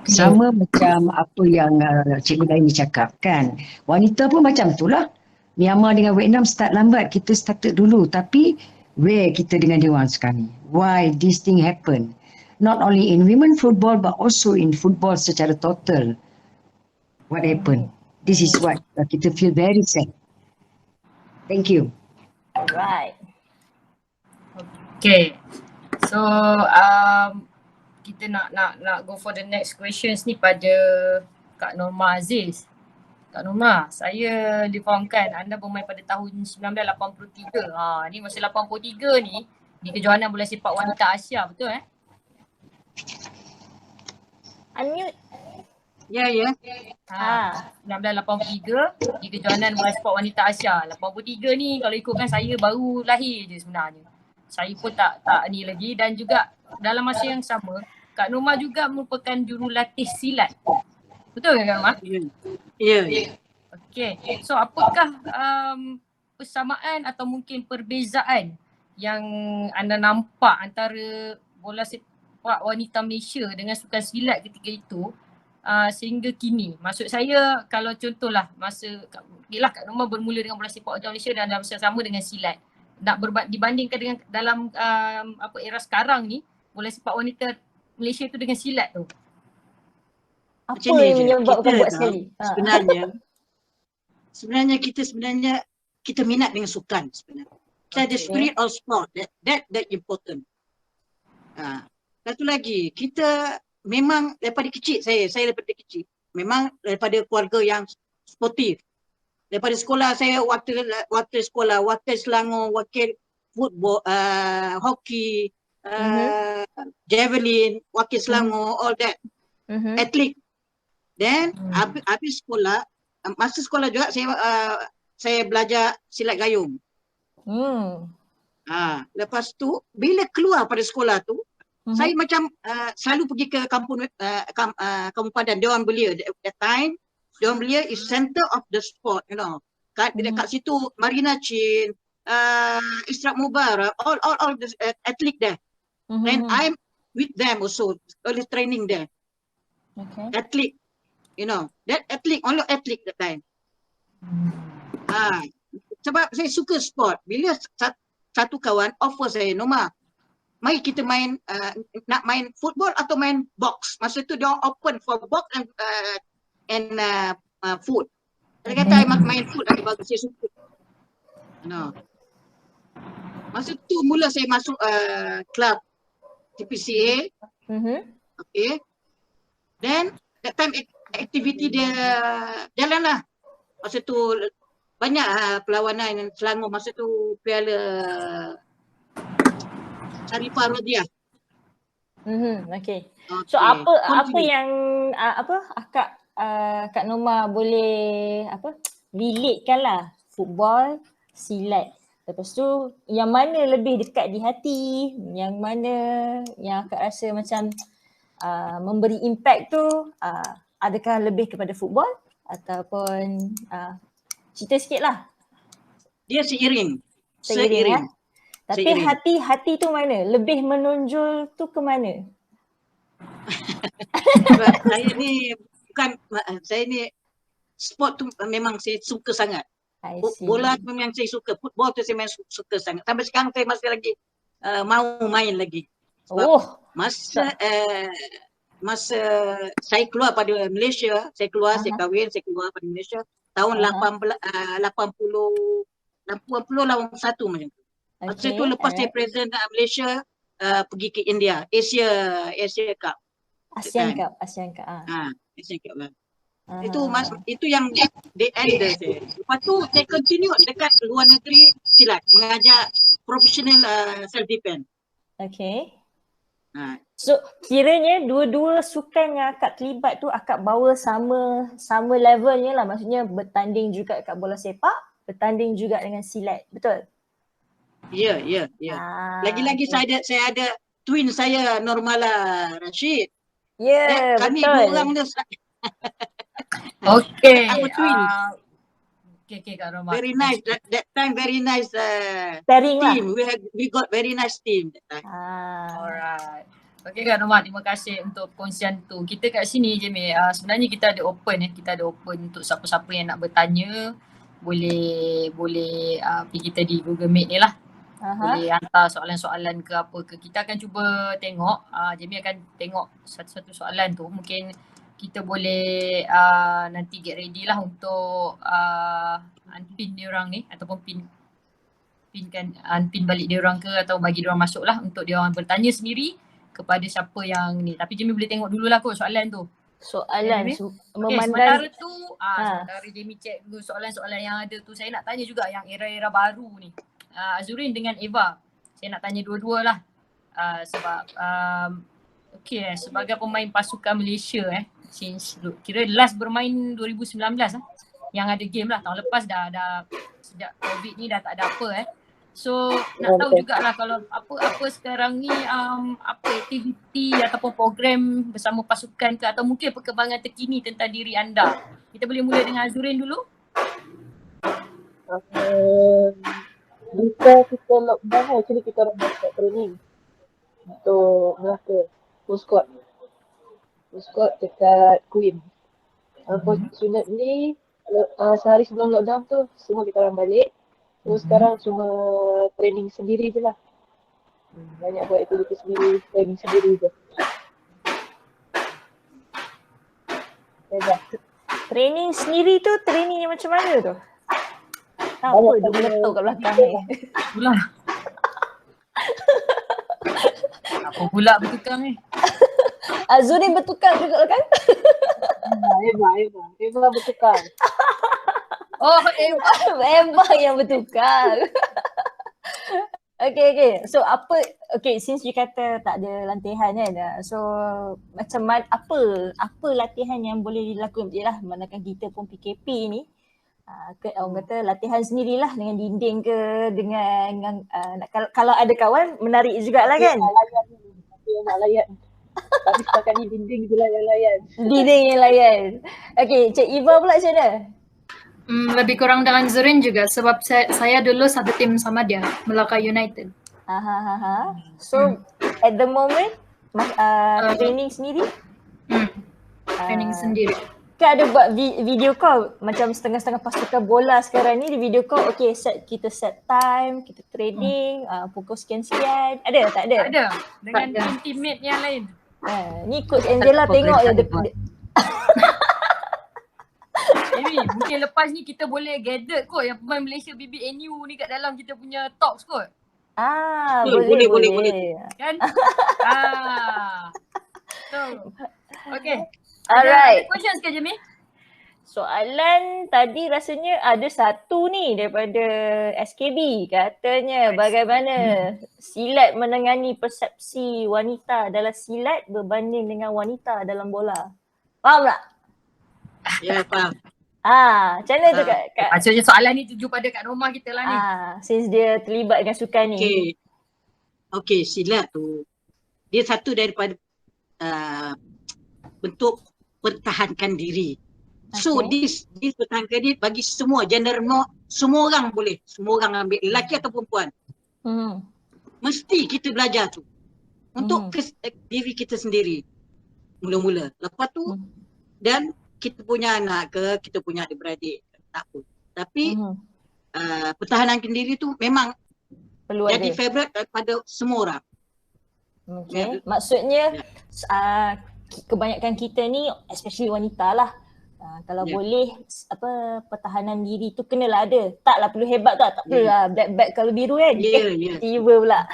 sama macam apa yang Cikgu Laini cakap kan. Wanita pun macam itulah. Myanmar dengan Vietnam start lambat, kita started dulu, tapi where kita dengan dia orang sekarang ni? Why this thing happen? Not only in women football but also in football secara total. What happened? This is what kita feel very sad. Thank you. Alright. Okay. So kita nak go for the next questions ni pada Kak Norma Aziz. Kak Norma, saya difahamkan anda bermain pada tahun 1983. Ni masa 83 ni di kejohanan bola sepak wanita Asia, betul Unmute. Ya. 1983 di kejohanan bola sepak wanita Asia. 83 ni kalau ikutkan saya baru lahir je sebenarnya. Saya pun tak ni lagi, dan juga dalam masa yang sama Kak Norma juga merupakan jurulatih silat. Betul ke Kak Norma? Ya. Okey. So apakah persamaan atau mungkin perbezaan yang anda nampak antara bola sepak wanita Malaysia dengan sukan silat ketika itu sehingga kini? Maksud saya kalau contohlah masa Kak Norma bermula dengan bola sepak wanita Malaysia dan dalam masa sama dengan silat. Nak dibandingkan dengan dalam era sekarang ni, bola sepak wanita Malaysia tu dengan silat tu. Apa yang menyebabkan buat sekali? Sebenarnya kita minat dengan sukan sebenarnya. Kita ada spirit of sport, that important. Satu lagi, kita memang daripada kecil, saya daripada kecil memang daripada keluarga yang sportif. Daripada sekolah saya, waktu sekolah, wakil Selangor, wakil football, hoki, javelin, wakil Selangor, all that, atlet. Then habis sekolah, masa sekolah juga saya belajar silat gayung. Lepas tu bila keluar pada sekolah tu, saya macam selalu pergi ke kampung Padan, Dewan Belia. That time Dewan Belia is center of the sport, you know. Dekat situ Marina Chin, Israk Mubarak, all the athlete there. And I'm with them also, early training there. Athlete, you know, that athlete, only athlete that time. Sebab saya suka sport. Bila satu kawan offer saya, Norma, mari kita main, nak main football atau main box. Masa tu dia open for box and food. Dia kata I main food lagi bagus, saya suka. No. Masa tu mula saya masuk club TPCA. Okay. Then that time aktiviti dia jalan lah. Masa tu banyak perlawanan Selangor, masa tu Piala Sharifah Rodiah. Okay. So apa yang Kak Norma boleh relatekan lah, football, silat. Lepas tu yang mana lebih dekat di hati, yang mana yang Kak rasa macam memberi impact tu, adakah lebih kepada football ataupun cerita sikit lah. Dia seiring. Tapi hati tu mana? Lebih menonjol tu ke mana? Saya ni sport tu memang saya suka sangat. I see. Bola tu memang saya suka, football tu saya memang suka sangat. Sampai sekarang saya masih lagi mau main lagi. Sebab masa saya keluar pada Malaysia, saya kahwin, saya keluar pada Malaysia tahun 80 81 macam tu. Masa tu lepas saya present Malaysia pergi ke India, Asia Cup. Asian Cup. Asian Cup lah. Itu yang the end saya. Lepas tu saya continue dekat luar negeri silat, mengajar professional self defense. Okay. So kiranya dua-dua sukan yang akak terlibat tu akak bawa sama levelnya lah, maksudnya bertanding juga kat bola sepak, bertanding juga dengan silat, betul? Ya. Lagi-lagi saya ada twin saya Normala Rashid. Kami betul. dua orang tu. Okay. Our twins. Okay Kak Roma. Very nice. That time very nice pairing team. Lah. We got very nice team that time. Alright. Okay Kak Roma, terima kasih untuk perkongsian tu. Kita kat sini je sebenarnya kita ada open kita ada open untuk siapa-siapa yang nak bertanya. Boleh pergi kita di Google Meet ni lah. Boleh hantar soalan-soalan ke apa ke. Kita akan cuba tengok. Jamie akan tengok satu-satu soalan tu. Mungkin kita boleh nanti get ready lah untuk unpin diorang ni ataupun unpin balik diorang ke atau bagi diorang masuk lah untuk diorang bertanya sendiri kepada siapa yang ni. Tapi Jamie boleh tengok dululah kot soalan tu. Memandang sementara tu sementara Jamie check dulu soalan-soalan yang ada tu, saya nak tanya juga yang era-era baru ni. Azurin dengan Eva, saya nak tanya dua-dua lah. Sebab sebagai pemain pasukan Malaysia since kira last bermain 2019 yang ada game lah. Tahun lepas dah sejak COVID ni dah tak ada apa So nak tahu jugalah kalau apa sekarang ni apa aktiviti ataupun program bersama pasukan ke atau mungkin perkembangan terkini tentang diri anda. Kita boleh mula dengan Azurin dulu. Jika kita lockdown actually kita orang buat training untuk Melaka, full squad dekat Queen. Unfortunately sehari sebelum lockdown tu semua kita orang balik. So sekarang cuma training sendiri je lah. Banyak buat aktiviti sendiri, training sendiri je. Training sendiri tu training yang macam mana tu? Apa dia meletup kat belakang ni? Pula. Apa pula bertukang ni? Azurin bertukang juga kan? Eva bertukang. Oh, Eva yang bertukang. Okay. So since you kata tak ada latihan kan. So macam mana apa latihan yang boleh dilakukan? Yalah, manakan kita pun PKP ni. Orang kata latihan sendirilah dengan dinding ke dengan kalau ada kawan menarik jugalah kan. Nak layan. Tapi setakat ni dinding je lah yang layan. Dinding yang layan. Okay, Cik Eva pula macam mana? Lebih kurang dengan Zurin juga sebab saya dulu satu tim sama dia, Melaka United. So at the moment training sendiri? Training sendiri. Kan ada buat video call macam setengah-setengah pasukan bola sekarang ni di video call. Okay, kita set time, kita training, pukul sekian-sekian. Ada tak ada? Ada. Dengan teammate yang lain. Ni Coach Angela tengok je. Jadi mungkin lepas ni kita boleh gather kot yang pemain Malaysia BBNU ni kat dalam kita punya talks kot. Boleh. Kan? So, okay. Alright. Ada questions ke Jamie? Soalan tadi rasanya ada satu ni daripada SKB. Katanya bagaimana silat menangani persepsi wanita dalam silat berbanding dengan wanita dalam bola. Faham tak? Ya, faham. Macam mana tu Kak? Maksudnya soalan ni tuju pada kat rumah kita lah ni. Since dia terlibat dengan sukan ni. Okay, silat tu dia satu daripada bentuk pertahankan diri. So this pertahankan diri bagi semua gender semua orang boleh. Semua orang ambil, lelaki atau perempuan. Mesti kita belajar tu. Untuk diri kita sendiri. Mula-mula. Lepas tu dan kita punya anak ke, kita punya adik-beradik, tak apa. Tapi pertahanan kendiri tu memang perlu jadi ada. favourite daripada semua orang. Okay. Maksudnya kebanyakan kita ni, especially wanita lah, kalau boleh pertahanan diri tu kenalah ada. Taklah perlu hebat tak perlulah black bag kalau biru kan. Tiba pula.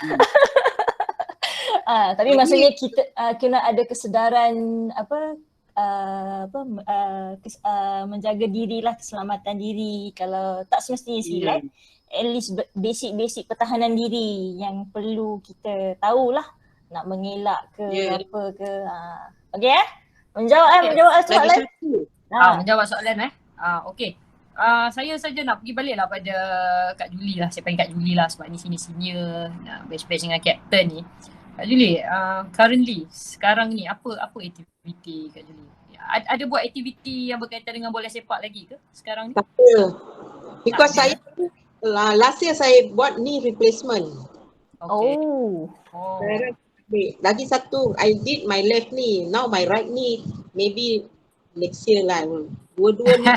Tapi maksudnya kita kena ada kesedaran menjaga dirilah, keselamatan diri. Kalau tak semestinya silat, at least basic pertahanan diri yang perlu kita tahulah, nak mengelak ke apa ke. Okey menjawab soalan. Menjawab soalan okey. Saya saja nak pergi balik lah pada Kak Julie lah. Saya panggil Kak Julie lah sebab ni senior batch dengan captain ni. Kak Julie, currently sekarang ni apa aktiviti Kak Julie? Ada buat aktiviti yang berkaitan dengan bola sepak lagi ke sekarang ni? Tak ada. Because saya last year saya buat knee replacement. Okay. Lagi satu, I did my left knee. Now my right knee, maybe next year lah. Dua-dua ni.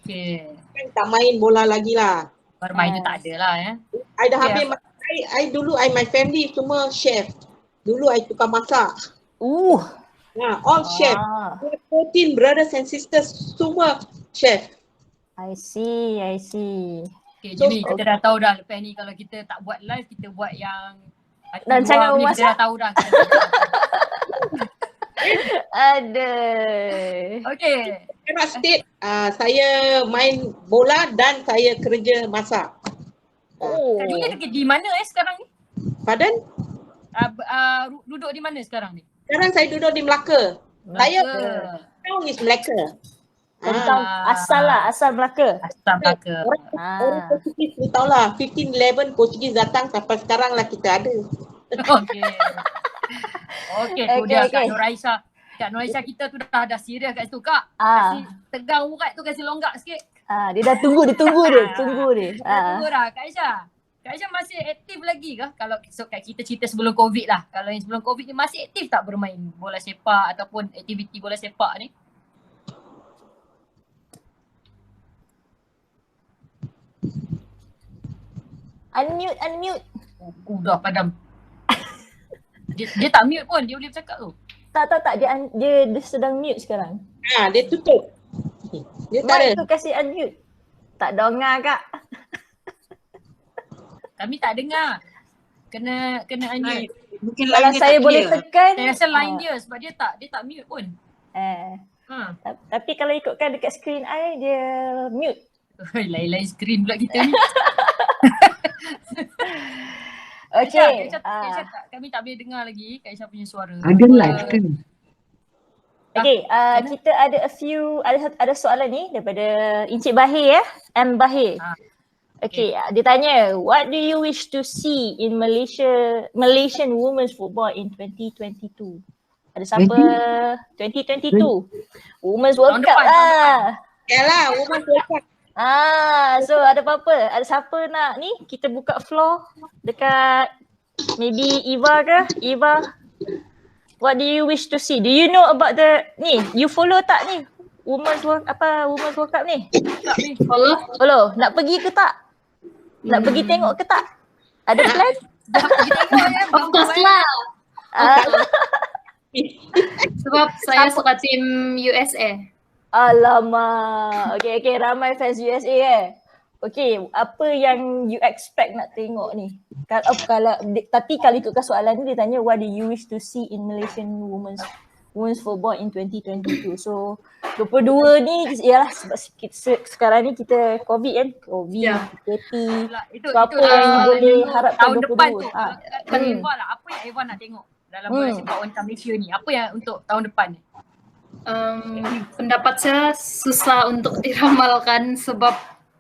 Okay. Kan tak main bola lagi lah. Bermain tu tak ada lah ya. I dah habis, dulu my family semua chef. Dulu I tukar masak. All chef. 14 brothers and sisters, semua chef. I see. Okay, Julie, kita dah tahu dah lepas ni kalau kita tak buat live, kita buat yang dan cara ni, memasak. kita dah tahu dah. Ada. Okay. Perak State, saya main bola dan saya kerja masak. Kak Julie di mana sekarang ni? Pardon? Duduk di mana sekarang ni? Sekarang saya duduk di Melaka. Saya town is Melaka. Tentang asal Melaka. Orang Portugis ni tahulah 15-11 Portugis datang sampai sekarang lah kita ada. Okey tu dia Kak Nuraisha. Kak Nuraisha kita tu dah serius kat situ Kak. Kasih tegang urat tu, kasih longgak sikit. Dia dah tunggu dia. Tunggu dah Kak Aisyah masih aktif lagi ke? Kalau kat kita cerita sebelum Covid lah. Kalau yang sebelum Covid ni masih aktif tak bermain bola sepak ataupun aktiviti bola sepak ni? Unmute. Dah padam. Dia tak mute pun, dia boleh bercakap tu. Tak, dia sedang mute sekarang. Dia tutup. Dia tak ada. Tu kasih unmute. Tak dengar Kak. Kami tak dengar. Kena unmute. Mungkin kalau saya boleh tekan. Saya rasa line dia sebab dia tak mute pun. Tapi kalau ikutkan dekat skrin I, dia mute. Lain-lain skrin pula kita ni. Okay. Kami tak boleh dengar lagi Kak Aisyah punya suara. Ada live kan? Okay, kita ada ada soalan ni daripada Encik Bahir M. Bahir. Okay, dia tanya, what do you wish to see in Malaysian women's football in 2022? Ada siapa? 2022. Women's World Cup lah. Yalah, Women's World Cup. So ada apa-apa? Ada siapa nak ni? Kita buka floor dekat maybe Eva ke? Eva, what do you wish to see? Do you know about ni? You follow tak ni? Women's World Cup ni? Follow. Nak pergi ke tak? Nak pergi tengok ke tak? Ada plan? Of course lah. Sebab saya suka tim USA. Alamak. Okay, ramai fans USA Okay, apa yang you expect nak tengok ni? Tapi kalau ikutkan soalan ni, dia tanya what do you wish to see in Malaysian women's football in 2022. So 22 ni ialah sebab sekarang ni kita COVID kan, KP. So apa yang boleh harapkan tahun depan tu? Apa yang Eva nak tengok dalam bola sepak wanita Malaysia ni? Apa yang untuk tahun depan ni? Pendapat saya susah untuk diramalkan sebab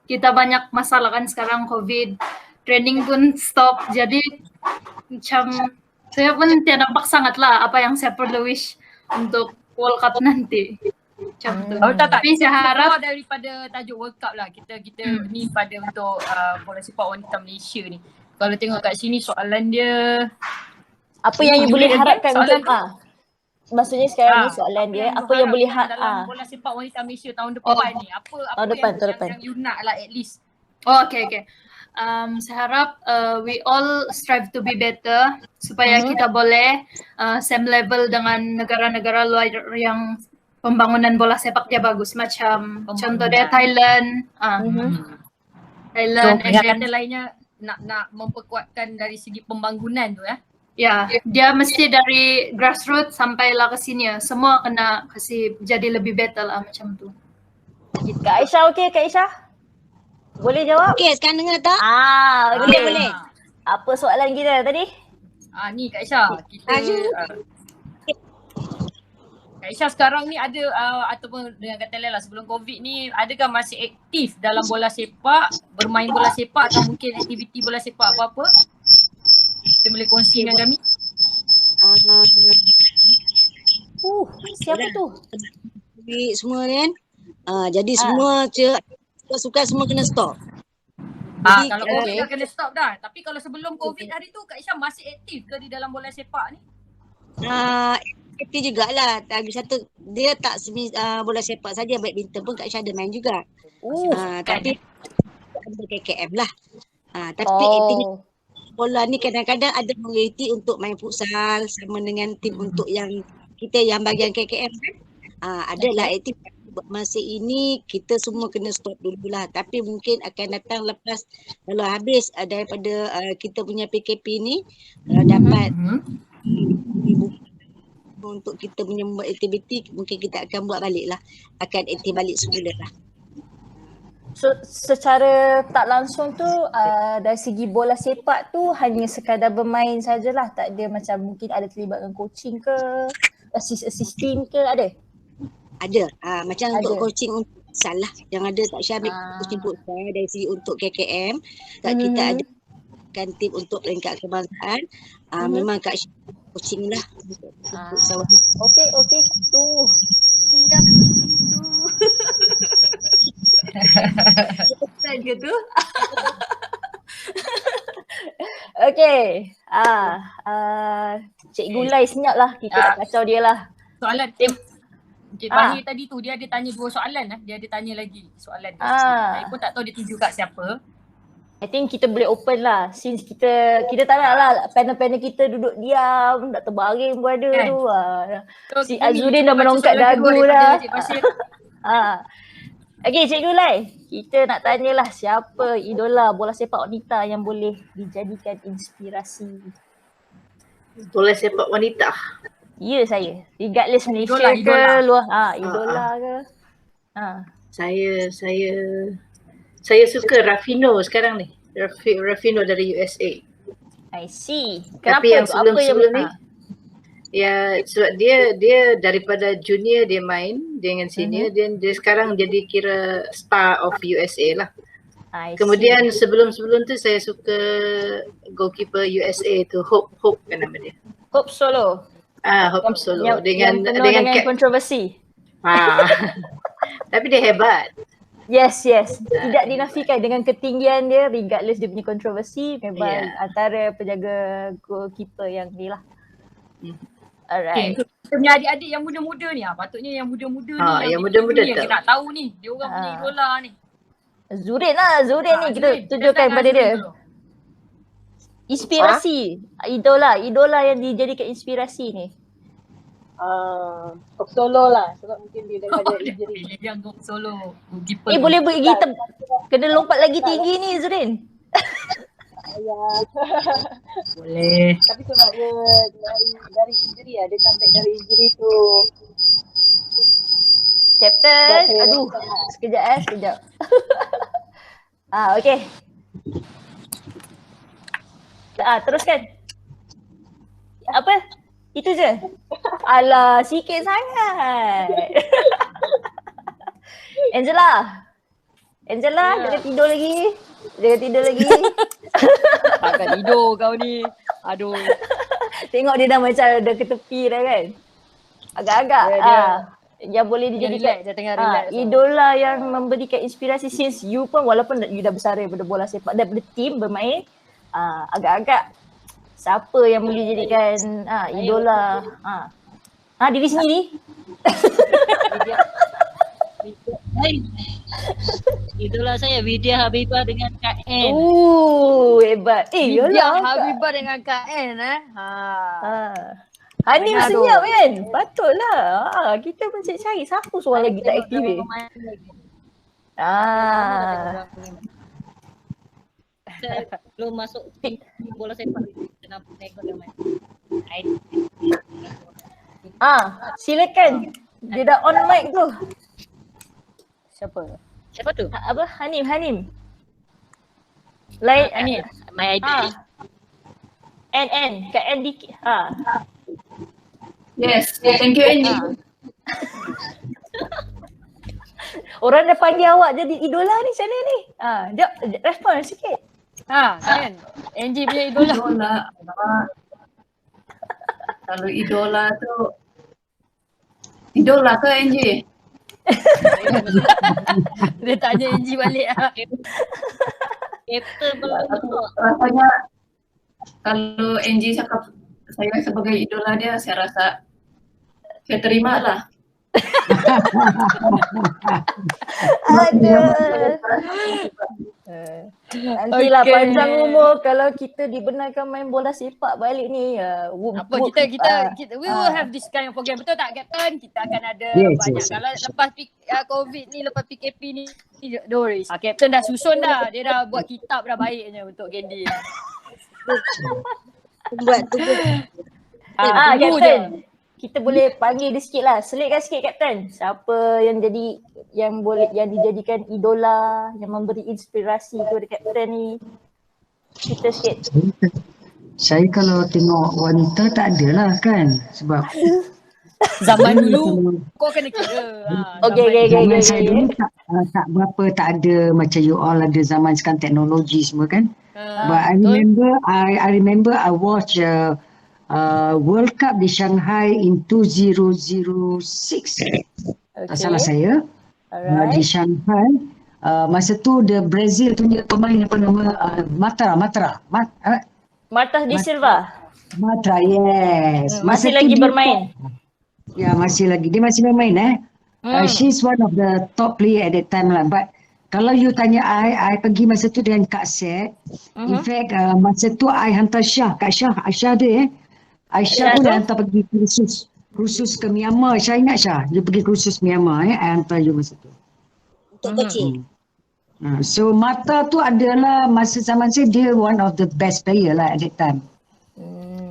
kita banyak masalah kan sekarang, COVID, training pun stop, jadi macam saya pun tidak nampak sangat lah apa yang saya perlu wish untuk World Cup nanti. Macam tu. Tapi saya harap daripada tajuk World Cup lah, kita ni pada untuk bola sepak wanita Malaysia ni. Kalau tengok kat sini soalan dia, apa yang you boleh harapkan untuk maksudnya sekarang ni soalan dia apa yang boleh dalam bola sepak wanita Malaysia tahun depan ni? Apa yang you nak lah at least? Oh, okay. Saya harap we all strive to be better supaya kita boleh same level dengan negara-negara luar yang pembangunan bola sepak dia bagus, macam contoh dia Thailand. Thailand. So kata lainnya nak memperkuatkan dari segi pembangunan tu ya. Ya, dia mesti dari grassroots sampailah ke sini. Semua kena kasih jadi lebih better lah macam tu. Kak Aisyah okey, Kak Aisyah? Boleh jawab? Okey, sekarang dengar tak? Boleh. Apa soalan kita tadi? Ni Kak Aisyah. Kak Aisyah sekarang ni ada ataupun dengan kata lain lah sebelum COVID ni, adakah masih aktif dalam bola sepak, bermain bola sepak atau mungkin aktiviti bola sepak apa-apa? Kita boleh kongsi dengan kami? Siapa tu? Semua kan. Jadi semua suka semua kena stop. Kalau COVID dah kena stop dah. Tapi kalau sebelum COVID hari tu Kak Aisyah masih aktif ke di dalam bola sepak ni? Aktif jugalah. Lagi satu dia tak bola sepak saja, badminton pun Kak Aisyah ada main juga. Tapi ada KKM lah. Tapi aktif bola ni kadang-kadang ada mengerti untuk main futsal sama dengan tim untuk yang kita yang bagian KKM kan. Adalah aktif. Masa ini kita semua kena stop dululah, tapi mungkin akan datang lepas kalau habis daripada kita punya PKP ni dapat untuk kita punya aktiviti, mungkin kita akan buat balik lah, akan aktif balik semula lah. So secara tak langsung tu dari segi bola sepak tu hanya sekadar bermain sajalah, tak ada macam mungkin ada terlibatkan coaching ke, assist team ke ada? Ada. Macam ada. Untuk coaching untuk futsal lah. Yang ada tak Syah ambil coaching futsal dari segi untuk KKM. Kita ada kan tim untuk peringkat kebangsaan. Memang Kak Syah coaching lah untuk futsal. Okey. Tu. Tidak itu. Betul ke tu? Okey. Cikgu Lai senyap lah. Kita tak kacau dia lah. Soalan Encik Bahir tadi tu dia ada tanya 2 soalan dia ada tanya lagi soalan tu. Saya pun tak tahu dia tuju kat siapa. I think kita boleh open lah since kita tak nak lah panel-panel kita duduk diam, nak terbaring pun ada tu. Si Azudin dah menongkat dagu dah. Okay, Cikgu Lai, kita nak tanyalah siapa idola bola sepak wanita yang boleh dijadikan inspirasi? Bola sepak wanita? Ya, saya. Regardless Malaysia ke luar. Idola ke. Saya suka Rafino sekarang ni. Rafino dari USA. I see. Kenapa? Tapi yang sebelum ni ya sebab dia daripada junior dia main dengan senior, dia sekarang jadi kira star of USA lah. Kemudian sebelum tu saya suka goalkeeper USA tu Hope kan nama dia. Hope Solo. Hope Solo dengan kontroversi. Tapi dia hebat. Yes. Tidak dinafikan dengan ketinggian dia, regardless dia punya kontroversi, memang antara penjaga goalkeeper yang ni lah. Alright. Kita punya adik-adik yang muda-muda ni, patutnya yang muda-muda ni yang muda-muda ni kita nak tahu ni, dia orang punya idola ni. Zurin ni kita tunjukkan pada dia. Inspirasi, idola yang dijadikan inspirasi ni. Hope Solo lah, sebab mungkin dia dah ada injury. Dia Hope Solo. Boleh pergi kena lompat lagi tinggi ni Zurin. Boleh. Tapi sebab dia dari injury dia comeback dari injury tu. Captain, sekejap. Okey. Teruskan. Apa? Itu je? Alah, sikit sangat. Angela, jangan tidur lagi. Takkan tidur kau ni. Aduh. Tengok dia dah macam dah ke tepi dah kan. Agak-agak. Yang boleh dijadikan idola yang memberikan inspirasi since you pun walaupun you dah besar daripada bola sepak, daripada tim bermain, agak-agak siapa yang boleh jadikan idola? Diri sendiri. Idola saya Widya Habibah dengan Kak N. Hebat. Widya Yalah. Habibah dengan Kak N Hanim Dengar tu. senyap kan? Patutlah. Kita macam cari siapa seorang lagi tak aktif ni. Saya belum masuk tim bola sepak. Kenapa tengok dia main? Silakan. Dia dah on mic tu. Siapa tu? Apa? Hanim. Lain Hanim. My ID. N. Kat N dikit. Yes, thank you Angie. Orang dah panggil awak jadi idola ni macam mana ni? Jap, respon sikit. Kan? Angie punya idola. Kalau idola tu idola ke Angie? Dia tanya Angie balik. Captain belum. Rasanya kalau Angie cakap saya sebagai idola dia, saya rasa saya terima lah. Nantilah panjang umur kalau kita dibenarkan main bola sepak balik ni. Kita we will have this kind of program, betul tak Captain? Kita akan ada banyak. Kalau lepas COVID ni, lepas PKP ni, don't worry. Captain dah susun dah. Dia dah buat kitab dah baiknya untuk Candy. Buat tu pun. Captain. Kita boleh panggil dia sikit lah. Selitkan sikit Captain. Siapa yang dijadikan idola, yang memberi inspirasi kepada Captain ni. Kita sikit. Saya kalau tengok wanita tak ada lah kan. Sebab zaman dulu kau kena kira. Zaman saya dulu tak berapa, tak ada macam you all ada zaman sekarang teknologi semua kan. But I remember I watch World Cup di Shanghai in 2006. Tak salah saya. Di Shanghai. Masa tu the Brazil punya pemain apa nama Marta de Silva. Matra, yes. Masih lagi bermain. Ya, masih lagi. Dia masih bermain she's one of the top player at that time lah. But kalau you tanya I pergi masa tu dengan Kak Set. In fact, masa tu I hantar Aisyah dia Aisyah pun dah hantar pergi kursus ke Myanmar. Saya ingat Syah, you pergi kursus Myanmar I hantar you masa tu. Untuk kecil. So Mata tu adalah masa zaman saya dia one of the best player lah at that time.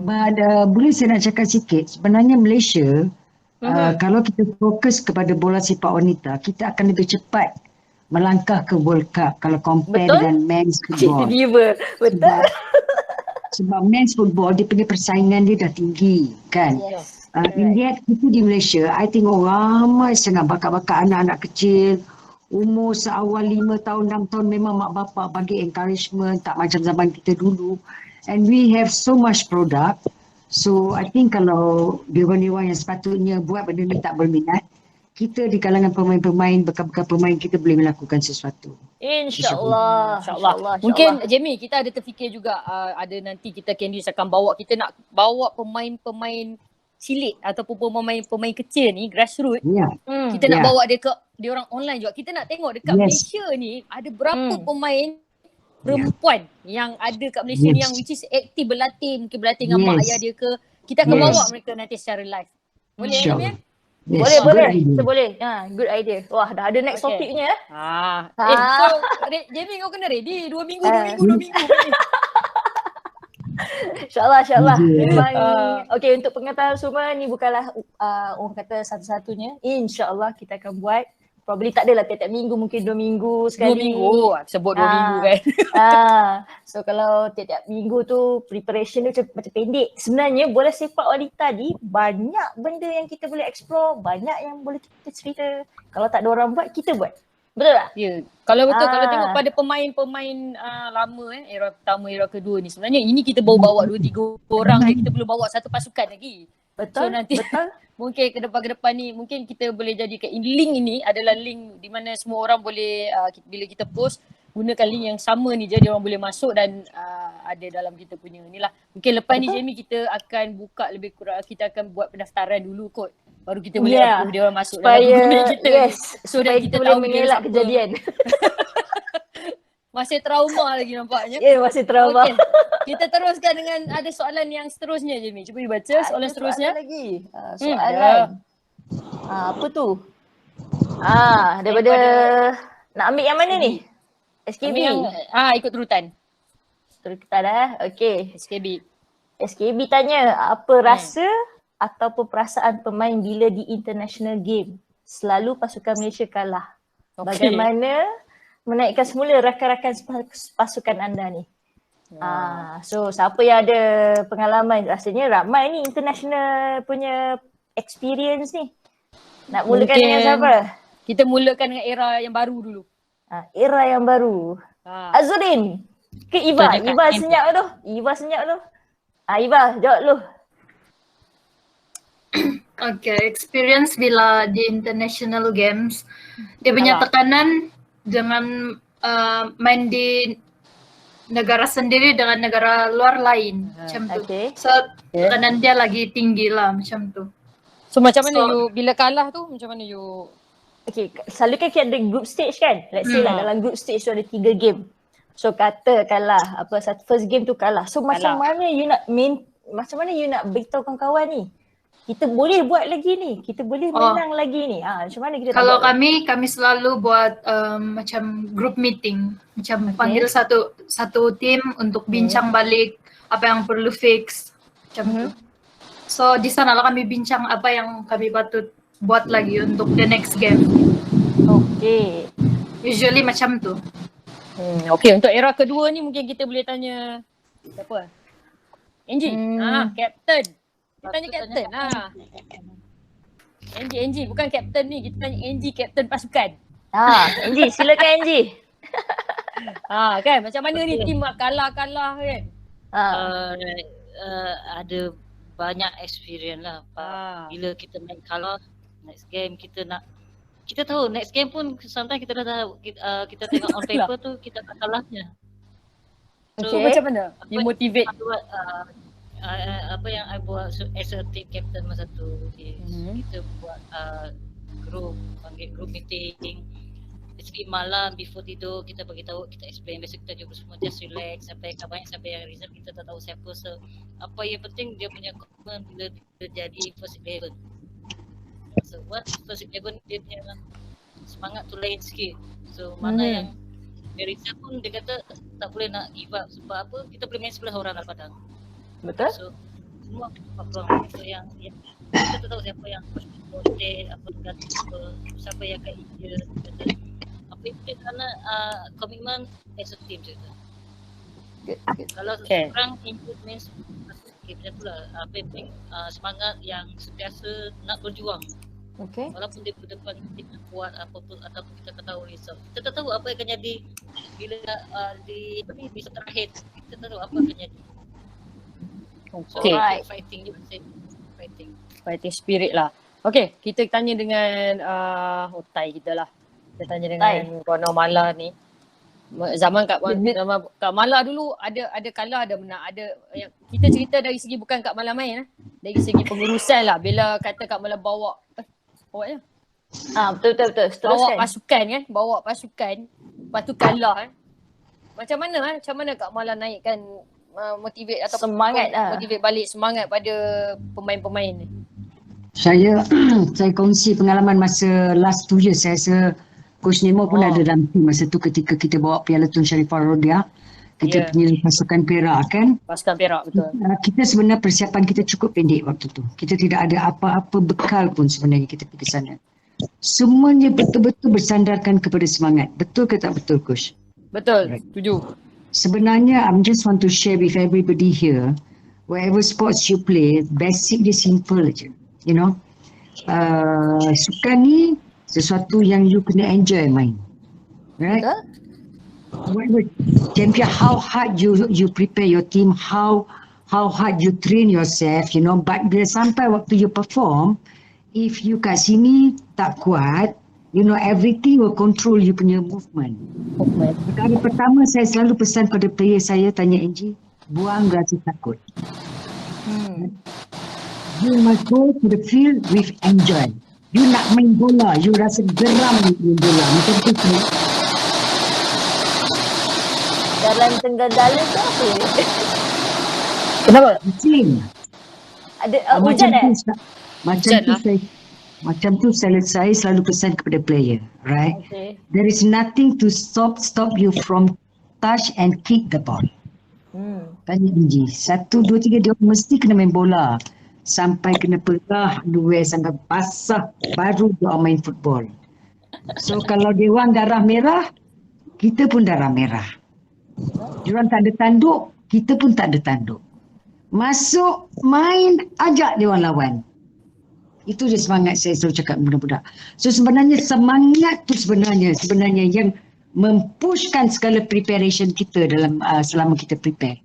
But boleh saya nak cakap sikit, sebenarnya Malaysia kalau kita fokus kepada bola sepak wanita, kita akan lebih cepat melangkah ke World Cup kalau compare dengan men's football. Betul. Sebab men's football dia punya persaingan dia dah tinggi kan. India kita di Malaysia, I tengok ramai sangat bakat-bakat anak-anak kecil umur seawal 5 tahun, 6 tahun memang mak bapak bagi encouragement, tak macam zaman kita dulu. And we have so much product. So I think kalau dewan-dewan yang sepatutnya buat benda ni tak berminat, kita di kalangan pemain-pemain, bekas-bekas pemain kita boleh melakukan sesuatu. InsyaAllah. Mungkin Jamie kita ada terfikir juga ada nanti kita Candy akan bawa, kita nak bawa pemain-pemain cilik ataupun pemain-pemain kecil ni grassroots. Kita nak bawa dia orang online juga. Kita nak tengok dekat Malaysia ni ada berapa pemain perempuan yang ada kat Malaysia ni yang which is aktif berlatih, mungkin berlatih dengan mak ayah dia ke. Kita akan bawa mereka nanti secara live. Boleh Jamie? Boleh. Kita boleh. Good idea. Wah, dah ada next topiknya. So Jamie kau kena ready 2 minggu. InsyaAllah. Memang okay, untuk pengetahuan semua ni bukanlah orang kata satu-satunya. InsyaAllah kita akan buat. Probably tak adalah tiap-tiap minggu, mungkin 2 minggu sekali. 2 minggu, sebut 2 minggu kan. So kalau tiap-tiap minggu tu preparation dia macam pendek. Sebenarnya bola sepak wanita ni banyak benda yang kita boleh explore, banyak yang boleh kita cerita. Kalau tak ada orang buat, kita buat. Betul tak? Ya. Kalau betul, kalau tengok pada pemain-pemain lama era pertama, era kedua ni, sebenarnya ini kita bawa 2-3 orang je, kita belum bawa satu pasukan lagi. Betul. So nanti mungkin ke depan ni mungkin kita boleh jadikan link ini adalah link di mana semua orang boleh bila kita post gunakan link yang sama ni je, dia orang boleh masuk dan ada dalam kita punya ni lah. Mungkin lepas ni Jamie kita akan buka lebih kurang, kita akan buat pendaftaran dulu kot. Baru kita boleh approve dia orang masuk dalam group kita. So supaya kita boleh tahu mengelak kejadian. Masih trauma lagi nampaknya. Masih trauma. Okay. Kita teruskan dengan ada soalan yang seterusnya Jamie. Cuba dibaca soalan seterusnya. Soalan lagi. Apa tu? Daripada nak ambil yang mana ni? SKB. Ikut turutan. Okey. SKB tanya, apa rasa ataupun perasaan pemain bila di international game selalu pasukan Malaysia kalah? Bagaimana menaikkan semula rakan-rakan pasukan anda ni? So siapa yang ada pengalaman, rasanya ramai ni international punya experience ni. Nak mulakan dengan siapa? Kita mulakan dengan era yang baru dulu. Era yang baru. Azurin ke Iva? Iva senyap tu. Iva jawab dulu. Okay, experience bila di international games, dia punya tekanan dengan main di negara sendiri dengan negara luar lain macam tu. So tekanan dia lagi tinggi lah macam tu. So macam mana you bila kalah tu macam mana you? Okay, selalu kan kita ada group stage kan. Let's say lah dalam group stage tu ada 3 game. So katakanlah first game tu kalah. So macam mana you nak beritahu kawan-kawan ni? Kita boleh buat lagi ni. Kita boleh menang lagi ni. Macam mana kita kalau kami selalu buat macam group meeting. Macam panggil satu team untuk bincang balik apa yang perlu fix. Macam tu. So di sana lah kami bincang apa yang kami patut buat lagi untuk the next game. Okay. Usually macam tu. Okay, untuk era kedua ni mungkin kita boleh tanya siapa? Angie. Captain. Kita tanya Captain. Angie bukan Captain ni. Kita tanya Angie, Captain pasukan. Angie, silakan Angie. Kan macam mana ni team kalah-kalah kan? Ada banyak experience lah. Bila kita main kalah, next game kita tahu next game pun sometimes kita dah tahu, kita tengok on paper tu kita akan kalahnya. So macam mana? You motivate? Apa yang I buat as a team captain masa tu, kita buat panggil group meeting. Basically malam before tidur kita bagi tahu, kita explain, besok kita jumpa semua, just relax sampai banyak sampai yang result kita tak tahu siapa. So apa yang penting dia punya commitment bila dia jadi first 11. So what first 11 dia punya semangat tu lain sikit. So mana yang dia result pun dia kata tak boleh nak give up. Sebab apa, kita boleh main 11 orang dalam padang. Betul. So semua peluang. So yang kita tak tahu siapa yang rotate, apa ganti siapa yang akan hijau. Apa itu kerana komitmen as a team je. Kalau seorang input means macam tu lah. Apa yang penting semangat yang sentiasa nak berjuang. Walaupun dia ke depan kita kuat apapun ataupun kita tak tahu result. Kita tak tahu apa yang akan jadi bila di terakhir. Kita tak tahu apa akan jadi. So Fighting spirit lah. Okay, kita tanya dengan otai kita lah. Kita tanya dengan Warna Mala ni. Zaman Kak Mala dulu ada kalah, ada menang. Ada yang kita cerita dari segi bukan Kak Mala main dari segi pengurusan lah. Bila kata Kak Mala bawa je. Betul. Bawa pasukan lepas tu kalah Macam mana Kak Mala naikkan motivate atau semangat motivate balik semangat pada pemain-pemain ni? Saya kongsi pengalaman masa last 2 years. Saya rasa Coach Nemo pun ada dalam team masa tu ketika kita bawa Piala Tun Sharifah Rodia. Kita punya pasukan Perak kan. Pasukan Perak, betul. Kita sebenarnya persiapan kita cukup pendek waktu tu. Kita tidak ada apa-apa bekal pun sebenarnya kita pergi sana. Semuanya betul-betul bersandarkan kepada semangat. Betul ke tak betul, Coach? Betul, setuju. Sebenarnya, I just want to share with everybody here, whatever sports you play, basic dia simple aja. You know, sukan ni sesuatu yang you kena enjoy main. Right? Champion, how hard you prepare your team, how hard you train yourself, you know, but bila sampai waktu you perform, if you kat sini tak kuat, you know, everything will control you punya movement. Perkara pertama saya selalu pesan pada player saya, tanya Angie, buang rasa takut. You must go to the field with enjoy. You nak main bola, you rasa geram main bola. Macam tu semua. Jalan tengah jalan tu apa ya? Kenapa? Musim. Ada hujan Macam tu saya selalu pesan kepada player, right? Okay. There is nothing to stop you from touch and kick the ball. Tanya Inji, 1, 2, 3 dia mesti kena main bola. Sampai kena pelah, luar sampai basah, baru dia main football. So kalau dia orang darah merah, kita pun darah merah. Dia orang tak ada tanduk, kita pun tak ada tanduk. Masuk, main, ajak dia orang lawan. Itu je semangat saya selalu cakap budak-budak. So sebenarnya semangat tu sebenarnya yang mempushkan segala preparation kita dalam selama kita prepare.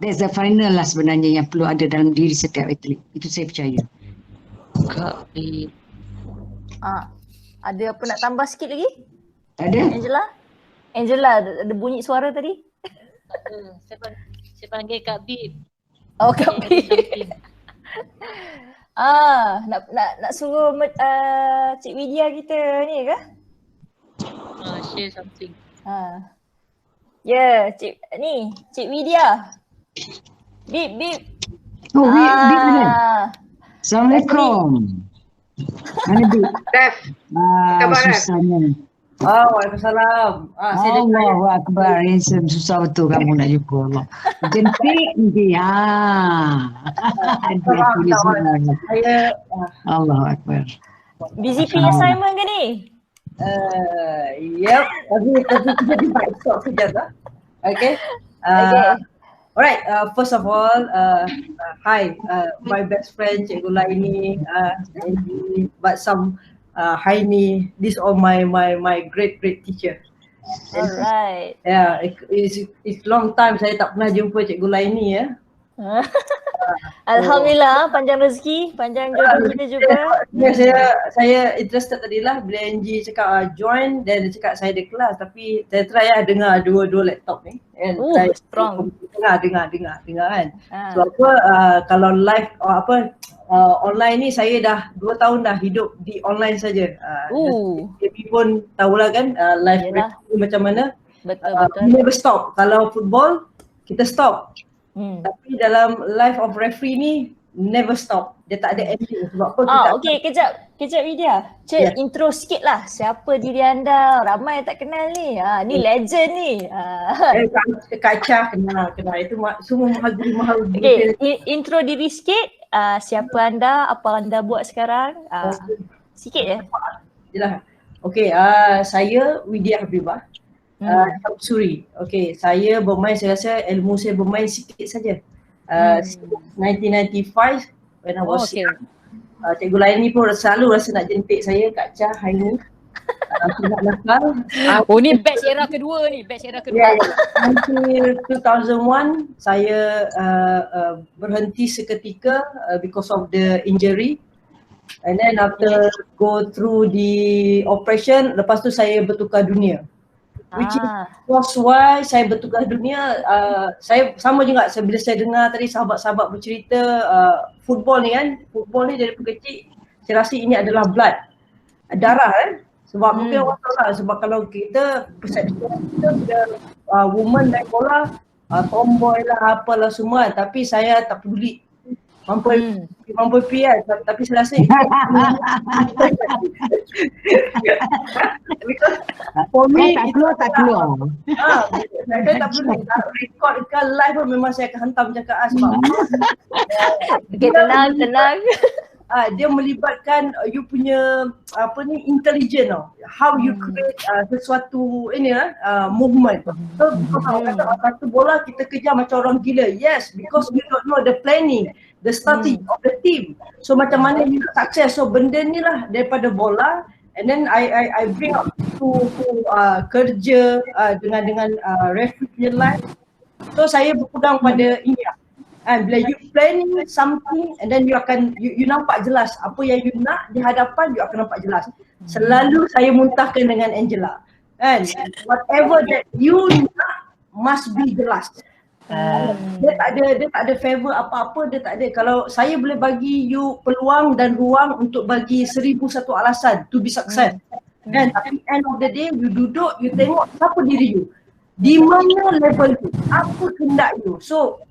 That's the final lah sebenarnya yang perlu ada dalam diri setiap atlet. Itu saya percaya. Kak B. Ada apa nak tambah sikit lagi? Ada? Angela ada bunyi suara tadi? Saya panggil Kak B. Oh, Kak B. Nak suruh Cik Widya kita ni ke? Share something. Ya, Cik Widya. Bip. Oh, Bip mana? Assalamualaikum. Mana Bip? Susahnya. Waalaikumsalam. Allahu Akbar. Susah betul kamu nak jumpa Allah. Jentik ni. Allahu Akbar. BZP assignment ke ni? Yep. Tapi kita di baik stop sekejap lah. Okay. Alright, first of all, hi, my best friend Cikgu Laini, but some Haini, these are my great teacher. Alright. Yeah, it's long time saya tak pernah jumpa Cikgu Laini ya. Alhamdulillah, panjang rezeki, panjang jodoh kita juga. Saya interested tadilah bila Angie cakap join, dan dia cakap saya ada kelas, tapi saya try dengar dua laptop ni. Saya strong. Dengar kan. So kalau live online ni saya dah 2 tahun dah hidup di online saja. Jadi pun tahulah kan live macam mana. Betul. Never stop. Kalau football kita stop. Tapi dalam life of referee ni never stop. Dia tak ada ending. Sebab apa okey, kejap Widya. Cik, intro sikit lah. Siapa diri anda? Ramai tak kenal ni. Ni legend ni. Kaca kenal. Itu semua mahal. Okey, intro diri sikit. Siapa anda? Apa anda buat sekarang? Sikit je. Jelas. Okey, saya Widya Habibah. Suri. Okay, saya bermain, saya rasa ilmu saya bermain sikit saja. 1995 when I was young. Cikgu Laini pun selalu rasa nak jentik saya, Kak Cha, Haini. Ni batch era kedua ni, Until 2001 saya berhenti seketika because of the injury. And then after go through the operation, lepas tu saya bertukar dunia. Which was why saya bertukar dunia. Saya sama juga bila saya dengar tadi sahabat-sahabat bercerita football ni dari kecil saya rasa ini adalah blood, darah kan. Sebab mungkin orang tahu lah, sebab kalau kita persepsi kita bila woman main bola tomboy lah apalah semua, tapi saya tak peduli. Mampu PR, tapi saya rasa for me tak keluar. Saya tak perlu record ke live pun memang saya akan hantam cakap sebab tenang. Dia melibatkan you punya intelligent how you create sesuatu movement. So kalau kata bola kita kejar macam orang gila, yes, because we don't know the planning, the strategy of the team. So macam mana you success. So benda ni lah daripada bola, and then I bring up to kerja dengan referee life. So saya berpegang pada ini lah. Bila you planning something, and then you nampak jelas apa yang you nak di hadapan, you akan nampak jelas. Selalu saya muntahkan dengan Angela. Whatever that you nak must be jelas. Dia tak ada favor apa-apa, dia tak ada. Kalau saya boleh bagi you peluang dan ruang untuk bagi 1001 alasan to be success. Kan, tapi end of the day you duduk, you tengok siapa diri you. Di mana level you, apa kehendak you. So,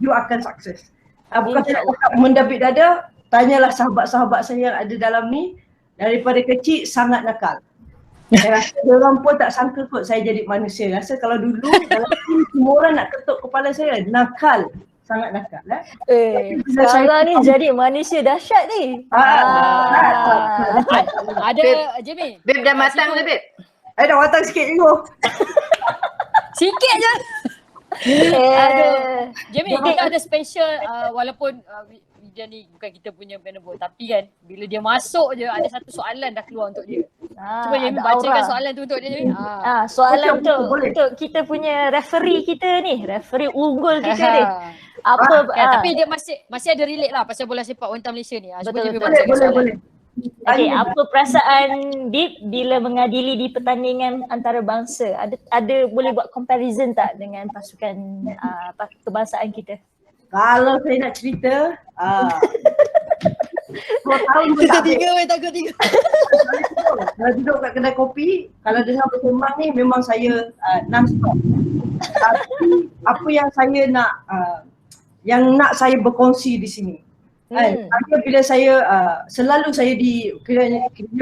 you akan sukses. Bukan saya cakap mendabik dada, tanyalah sahabat-sahabat saya yang ada dalam ni, daripada kecil sangat nakal. Saya rasa diorang pun tak sangka kot saya jadi manusia. Rasa kalau dulu dalam tim semua orang nak ketuk kepala saya, nakal. Sangat nakal. Sekarang ni jadi manusia dahsyat ni. Ada Jamie. Beb dah matang dah Beb. Dah matang sikit je. Sikit je. Jamie, kita ada special walaupun dia ni bukan kita punya panel, tapi kan bila dia masuk je ada satu soalan dah keluar untuk dia. Cuba Jamie bacakan soalan tu untuk dia Jamie. Soalan untuk kita punya referee kita ni, referee unggul kita ni. Tapi dia masih ada relate lah pasal bola sepak wanita Malaysia ni. Boleh. Okay, apa perasaan Bib bila mengadili di pertandingan antarabangsa? Ada boleh buat comparison tak dengan pasukan kebangsaan kita? Kalau saya nak cerita, 2 tahun pun tak takut tiga. Kalau duduk kat kedai kopi, kalau dengar bersembang ni memang saya non-stop. Tapi apa yang saya nak, yang nak saya berkongsi di sini. Bila saya, selalu saya kira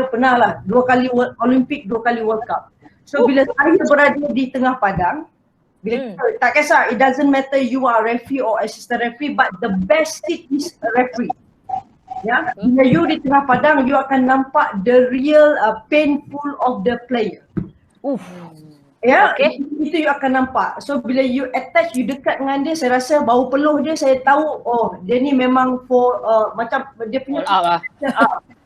pernah lah 2 kali Olimpik, 2 kali World Cup. So bila saya berada di tengah padang, bila kita, tak kisah, it doesn't matter you are referee or assistant referee, but the best seat is a referee. Ya, bila you di tengah padang, you akan nampak the real painful of the player. Ya, itu you akan nampak. So bila you attach, you dekat dengan dia, saya rasa bau peluh dia, saya tahu dia ni memang for macam dia punya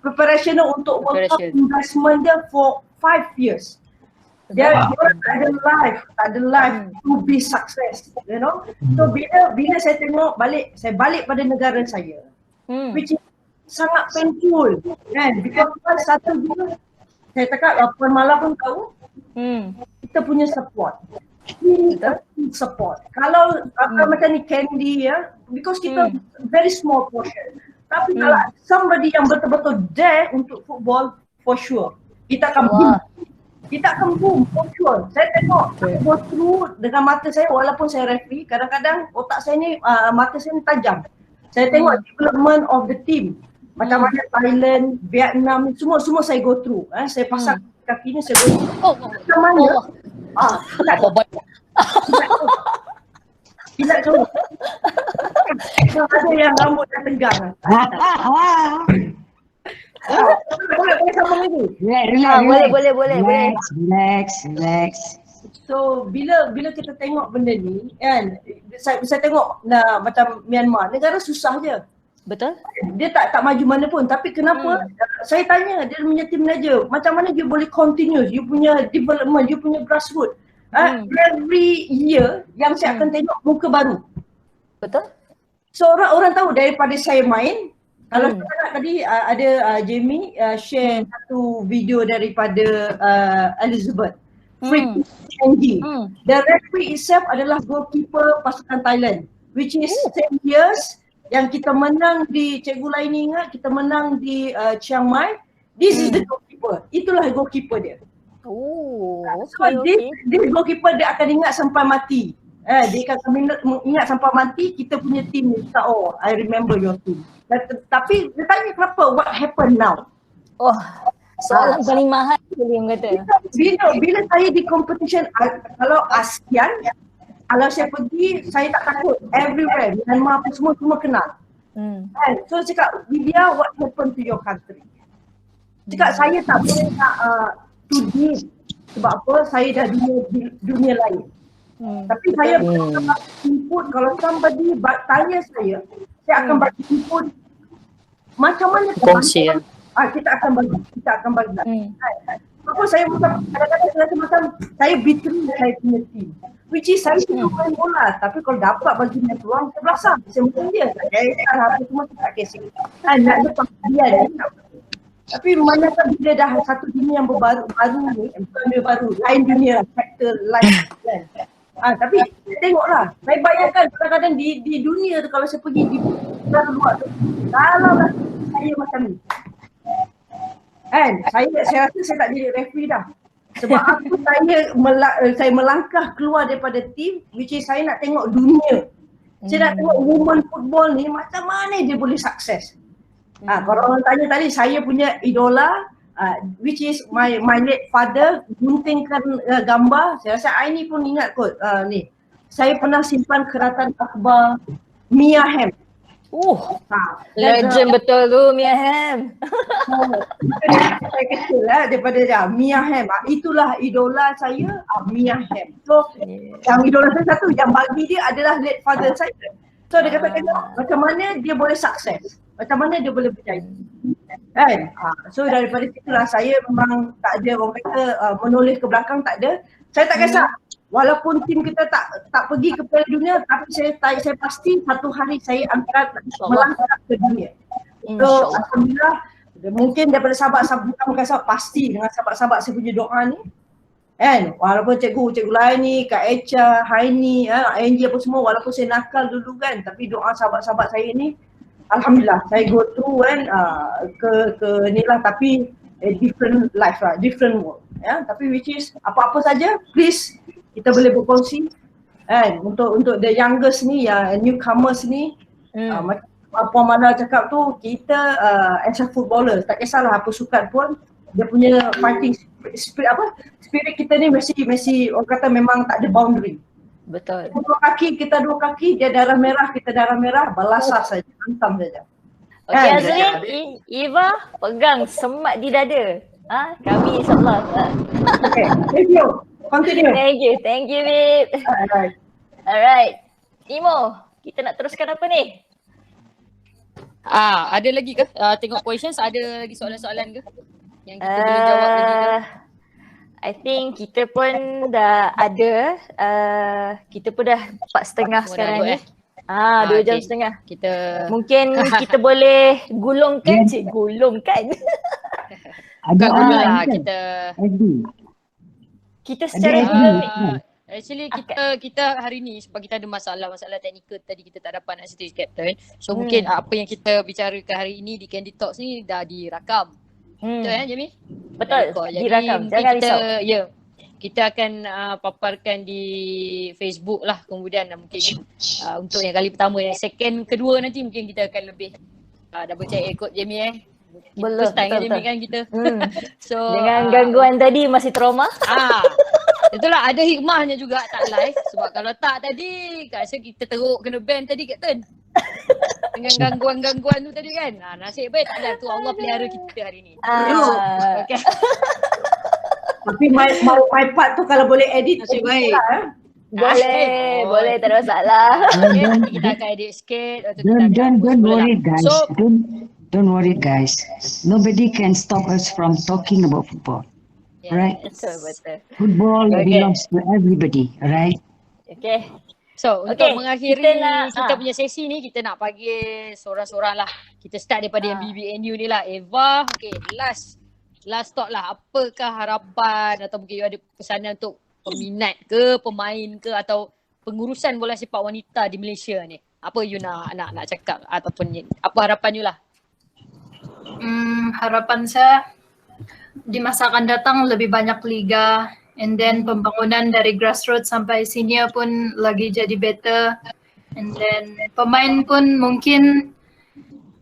preparation untuk World Cup investment dia for 5 years. Dia tak ada life to be success, you know. So bila saya tengok saya balik pada negara saya, which is sangat painful kan, because satu dia saya cakap Puan Mala pun tahu, kita punya support. Kalau macam ni Candy ya, because kita very small portion. Tapi kalau somebody yang betul-betul dare untuk football, for sure kita akan boom. Kita akan boom, for sure. Saya tengok, go through dengan mata saya, walaupun saya referee, kadang-kadang otak saya ni, mata saya ni tajam. Saya tengok development of the team. Macam mana Thailand, Vietnam, semua saya go through. Saya pasang kaki ni, saya go through. Macam mana? Tidak tu. Ada yang rambut dah tegang. Boleh sambung lagi? Relax. So bila kita tengok benda ni kan, saya tengok macam Myanmar, negara susah je. Betul. Dia tak maju mana pun, tapi kenapa? Saya tanya dia punya tim manager, macam mana you boleh continue, you punya development, you punya grassroots. Every year yang saya akan tengok muka baru. Betul. So orang tahu daripada saya main. Kalau sekarang tadi ada Jamie share satu video daripada Elizabeth Free Angie. The referee itself adalah goalkeeper pasukan Thailand, which is 10 years yang kita menang di Cikgu Laini ingat, kita menang di Chiang Mai. This is the goalkeeper. Itulah goalkeeper dia. This goalkeeper dia akan ingat sampai mati. Dia akan ingat sampai mati kita punya team ni. I remember your team. Tapi dia tanya kenapa, what happened now? Soalan paling mahal William kata. Bila saya di competition, kalau ASEAN, kalau saya pergi, saya tak takut. Everywhere, Myanmar apa semua kenal. So cakap, Vidya, what happened to your country? Cakap, saya tak boleh nak to deep. Sebab apa? Saya dah dunia lain. Tapi saya boleh bagi input, kalau somebody tanya saya akan bagi input macam mana kita akan bagi. Apa saya kadang-kadang saya rasa macam saya betray saya punya team, which is saya suka main bola, tapi kalau dapat bagi main peluang saya belasah, saya mungkin dia saya apa semua tak kisah nak lepas dia. Tapi manakala bila dah satu dunia yang baru ni, bukan baru, lain dunia, faktor lain kan. Tapi tengoklah, saya bayangkan kadang-kadang di dunia tu kalau saya pergi di luar tu, kalau lah saya macam ni. Saya rasa saya tak jadi referee dah. Sebab apa saya melangkah keluar daripada team, which is saya nak tengok dunia. Saya nak tengok women football ni macam mana dia boleh sukses. Kalau orang tanya tadi, saya punya idola which is my late father guntingkan gambar. Saya rasa I ni pun ingat kot ni. Saya pernah simpan keratan akhbar Mia Hamm. Legend betul tu Mia Hamm. Saya kecil daripada dia Mia Hamm. Itulah idola saya, Mia Hamm. So yang idola saya satu, yang bagi dia adalah late father saya. So dia kata macam mana dia boleh sukses, macam mana dia boleh berjaya. So daripada situlah saya memang tak ada orang kata menoleh ke belakang, tak ada. Saya tak kisah. Walaupun tim kita tak pergi ke Piala Dunia, tapi saya pasti satu hari saya akan melangkah ke dunia. So alhamdulillah, mungkin daripada sahabat-sahabat bukan pasti dengan sahabat-sahabat saya punya doa ni. Walaupun cikgu lain ni, Kak Echa, Haini, Angie apa semua, walaupun saya nakal dulu kan, tapi doa sahabat-sahabat saya ni alhamdulillah saya go through ke ni lah, tapi different life lah, different world. Tapi which is apa-apa saja please kita boleh berkongsi untuk the youngest ni, newcomers ni. Macam Puan Mala cakap tu, kita as a footballer tak kisahlah apa sukan pun, dia punya fighting spirit kita ni mesti orang kata memang tak ada boundary. Betul. Kita dua kaki, dia darah merah, kita darah merah, balasah saja, hantam saja. Okey Azrin, Eva pegang semat di dada. Kami insyaAllah. Okay, thank you. Continue. Thank you babe. Alright. Imo, kita nak teruskan apa ni? Ada lagi ke? Tengok questions, ada lagi soalan-soalan ke? Yang kita boleh jawab lagi ke? I think kita pun dah ada, kita pun dah 4.30 sekarang ni. 2 jam setengah. Mungkin kita boleh gulungkan, gulungkan. Lah kita secara actually kita hari ni sebab kita ada masalah teknikal tadi, kita tak dapat nak cerita captain. So mungkin apa yang kita bicarakan hari ini di Candy Talks ni dah dirakam. Betul Jamie? Betul. Dirakam. Jangan risau. Kita akan paparkan di Facebook lah kemudian mungkin untuk yang kali pertama, yang second, kedua nanti mungkin kita akan lebih double check ikut Jamie Belum, first time betul. Jamie kan kita. So dengan gangguan tadi masih trauma. Itulah ada hikmahnya juga tak live, sebab kalau tak tadi rasa kita teruk kena ban tadi Captain. Dengan gangguan-gangguan tu tadi kan. Nasib baik tak ada, tu Allah pelihara kita hari ni. Okay. Tapi my part tu kalau boleh edit nasib baik. Boleh tak ada masalah. Kita akan edit sikit. Don't worry guys. Don't worry guys. Nobody can stop us from talking about football. Alright. Betul. Football belongs to everybody, alright? Okay. So untuk mengakhiri kita punya sesi ni, kita nak bagi sorang-sorang lah. Kita start daripada yang BBNU ni lah. Eva, last talk lah. Apakah harapan atau mungkin you ada pesanan untuk peminat ke, pemain ke atau pengurusan bola sepak wanita di Malaysia ni? Apa you nak cakap ataupun apa harapan you lah? Harapan saya di masa akan datang lebih banyak liga, and then pembangunan dari grassroots sampai senior pun lagi jadi better, and then pemain pun mungkin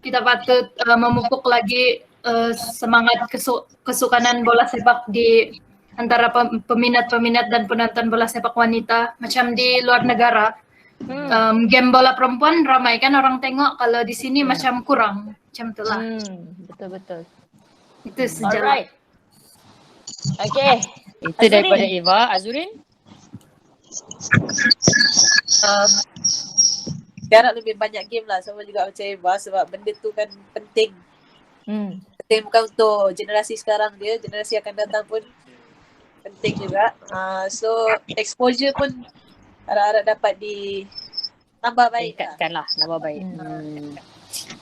kita patut memupuk lagi semangat kesukanan bola sepak di antara peminat-peminat dan penonton bola sepak wanita. Macam di luar negara, game bola perempuan ramai kan orang tengok, kalau di sini macam kurang, macam itulah. Betul. Itu sejarah. Okay. Itu daripada Eva. Azurin? Sekarang lebih banyak game lah, sama juga macam Eva, sebab benda tu kan penting. Penting bukan untuk generasi sekarang dia, generasi akan datang pun penting juga. So exposure pun harap-harap dapat tambah baik lah. Tambah baik.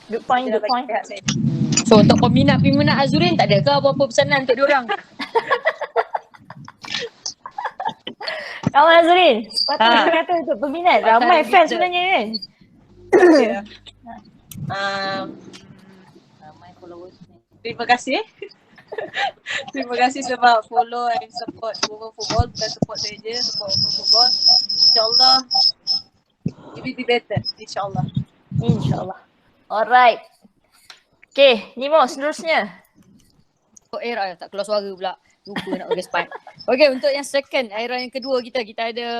Good point. So untuk peminat-peminat Azurin tak ada ke apa-apa pesanan untuk diorang? Kawan Azrin, patut kata untuk peminat. Ramai fans sebenarnya kan. Ramai followers ni. Terima kasih. Terima kasih sebab follow and support Women Football. Bukan support saya je, support Women Football. InsyaAllah it will be better. InsyaAllah. InsyaAllah. Alright. Okay, Nimo seterusnya. Era tak keluar suara pula. Lupa nak bagi spot. Okay, untuk yang second, era yang kedua kita ada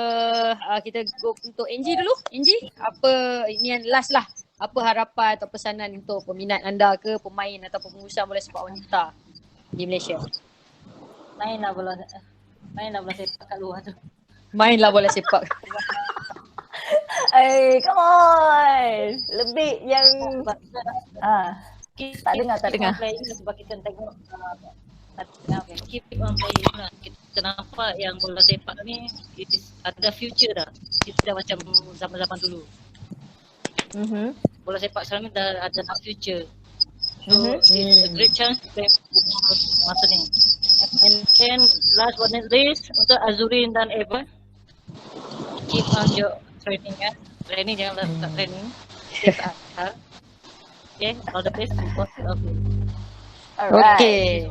kita go untuk Angie dulu. Angie, apa ini yang last lah. Apa harapan atau pesanan untuk peminat anda ke pemain atau pengurusan bola sepak wanita di Malaysia? Mainlah bola sepak kat luar tu. Mainlah bola sepak. Come on. Lebih yang tak dengar. Sebab kita tengok keep on playing lah. Kita nampak yang bola sepak ni ada future dah. Kita dah macam zaman-zaman dulu. Bola sepak sekarang ni dah ada future. So it's a great chance to play football masa ni. And then last but not least untuk Azurin dan Evan, keep on your training kan. Training jangan letak training. Okay, all the best. Alright. Okay.